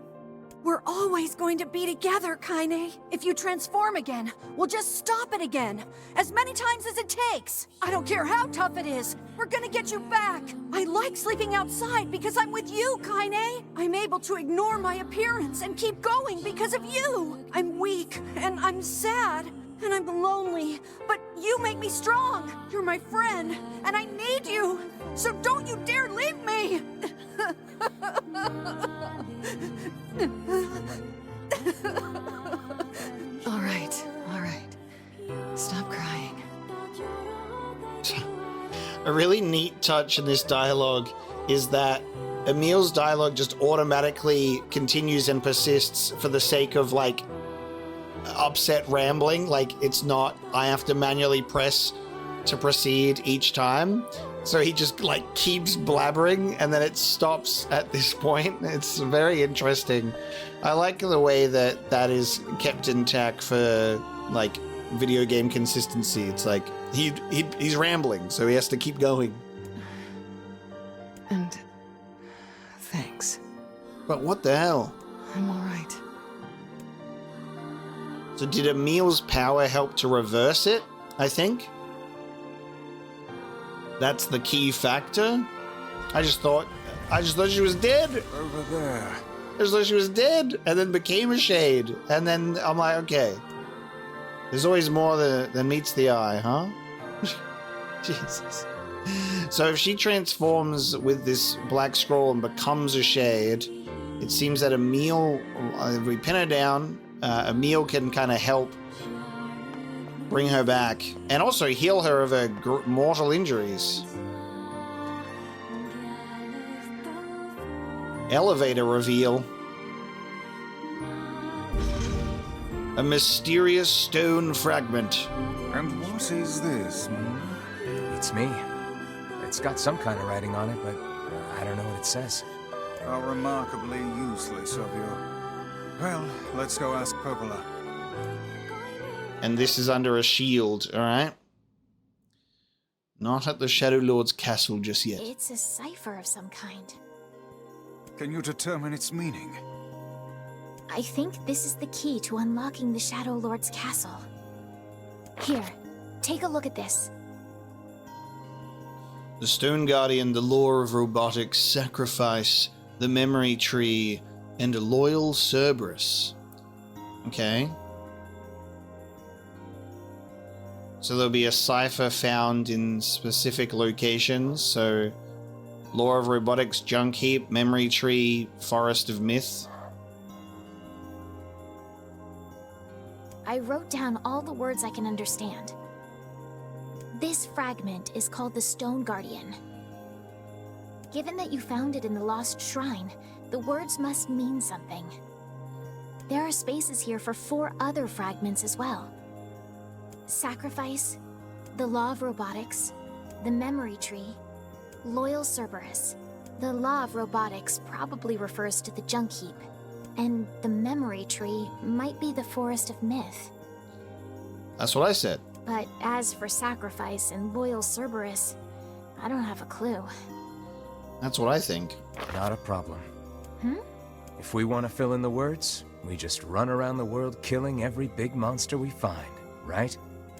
We're always going to be together, Kaine. If you transform again, we'll just stop it again. As many times as it takes. I don't care how tough it is. We're gonna get you back. I like sleeping outside because I'm with you, Kaine. I'm able to ignore my appearance and keep going because of you. I'm weak, and I'm sad, and I'm lonely. But you make me strong. You're my friend, and I need you. So don't you dare leave me! All right. Stop crying. A really neat touch in this dialogue is that Emil's dialogue just automatically continues and persists for the sake of, like, upset rambling. Like, it's not, I have to manually press to proceed each time. So he just, like, keeps blabbering, and then it stops at this point. It's very interesting. I like the way that that is kept intact for, like, video game consistency. It's like, he's rambling, so he has to keep going. And... thanks. But what the hell? I'm all right. So did Emil's power help to reverse it, I think? That's the key factor? I just thought she was dead. Over there. I just thought she was dead and then became a shade. And then I'm like, okay. There's always more than meets the eye, huh? Jesus. So if she transforms with this black scroll and becomes a shade, it seems that Emil, if we pin her down, Emil can kind of help bring her back and also heal her of her mortal injuries. Elevator reveal. A mysterious stone fragment. And what is this? It's me. It's got some kind of writing on it, but I don't know what it says. How remarkably useless of you. Well, let's go ask Popola. And this is under a shield, alright? Not at the Shadow Lord's castle just yet. It's a cipher of some kind. Can you determine its meaning? I think this is the key to unlocking the Shadow Lord's castle. Here, take a look at this. The Stone Guardian, the Law of Robotics, Sacrifice, the Memory Tree, and a Loyal Cerberus. Okay. So there'll be a cipher found in specific locations. So, Law of Robotics, Junk Heap, Memory Tree, Forest of Myth. I wrote down all the words I can understand. This fragment is called the Stone Guardian. Given that you found it in the Lost Shrine, the words must mean something. There are spaces here for 4 other fragments as well. Sacrifice, the Law of Robotics, the Memory Tree, Loyal Cerberus. The Law of Robotics probably refers to the Junk Heap, and the Memory Tree might be the Forest of Myth. That's what I said. But as for Sacrifice and Loyal Cerberus, I don't have a clue. That's what I think. Not a problem. Hmm? If we want to fill in the words, we just run around the world killing every big monster we find, right?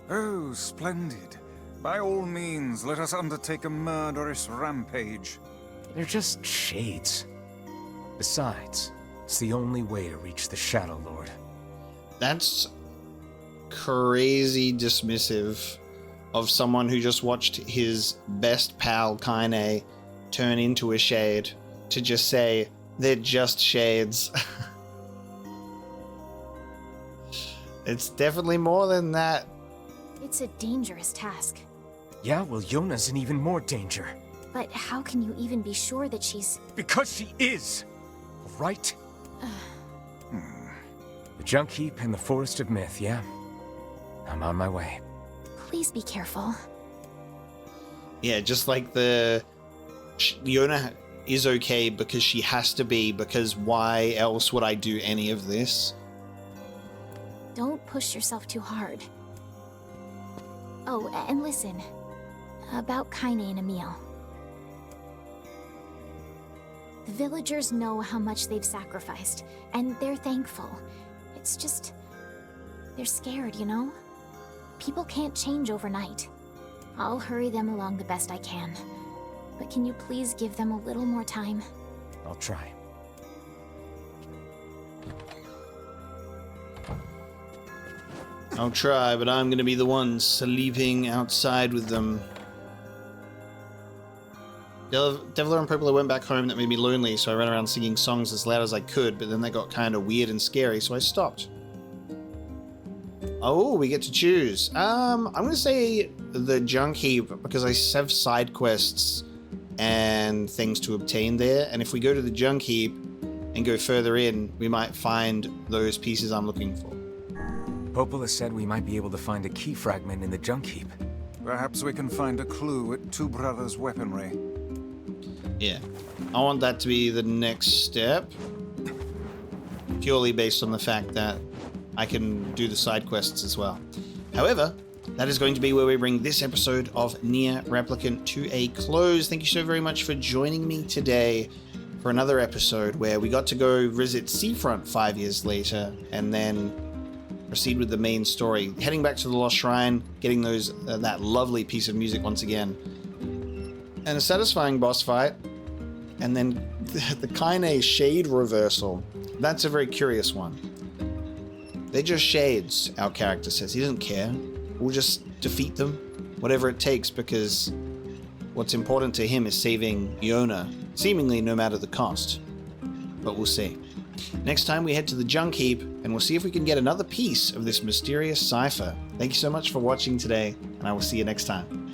Oh, splendid. By all means, let us undertake a murderous rampage. They're just shades. Besides, it's the only way to reach the Shadow Lord. That's crazy dismissive of someone who just watched his best pal Kaine turn into a shade to just say they're just shades. It's definitely more than that. It's a dangerous task. Yeah, well, Yona's in even more danger. But how can you even be sure that she's... Because she is! Right? The Junk Heap and the Forest of Myth, yeah? I'm on my way. Please be careful. Yeah, just like the... Yona is okay because she has to be, because why else would I do any of this? Don't push yourself too hard. Oh, and listen. About Kaine and Emil. The villagers know how much they've sacrificed, and they're thankful. It's just... they're scared, you know? People can't change overnight. I'll hurry them along the best I can. But can you please give them a little more time? I'll try. I'll try, but I'm gonna be the one sleeping outside with them. Devler and Popola went back home. That made me lonely, so I ran around singing songs as loud as I could, but then they got kind of weird and scary, so I stopped. Oh, we get to choose. I'm gonna say the Junk Heap, because I have side quests and things to obtain there, and if we go to the Junk Heap and go further in, we might find those pieces I'm looking for. Popola said we might be able to find a key fragment in the Junk Heap. Perhaps we can find a clue at Two Brothers' weaponry. Yeah, I want that to be the next step, purely based on the fact that I can do the side quests as well. However, that is going to be where we bring this episode of NieR Replicant to a close. Thank you so very much for joining me today. for another episode where we got to go visit Seafront 5 years later and then proceed with the main story, heading back to the Lost Shrine, getting those that lovely piece of music once again, and a satisfying boss fight, and then the Kaine shade reversal. That's a very curious one. They're just shades, our character says. He doesn't care. We'll just defeat them, whatever it takes, because what's important to him is saving Iona, seemingly no matter the cost. But we'll see. Next time we head to the junk heap, and we'll see if we can get another piece of this mysterious cipher. Thank you so much for watching today, and I will see you next time.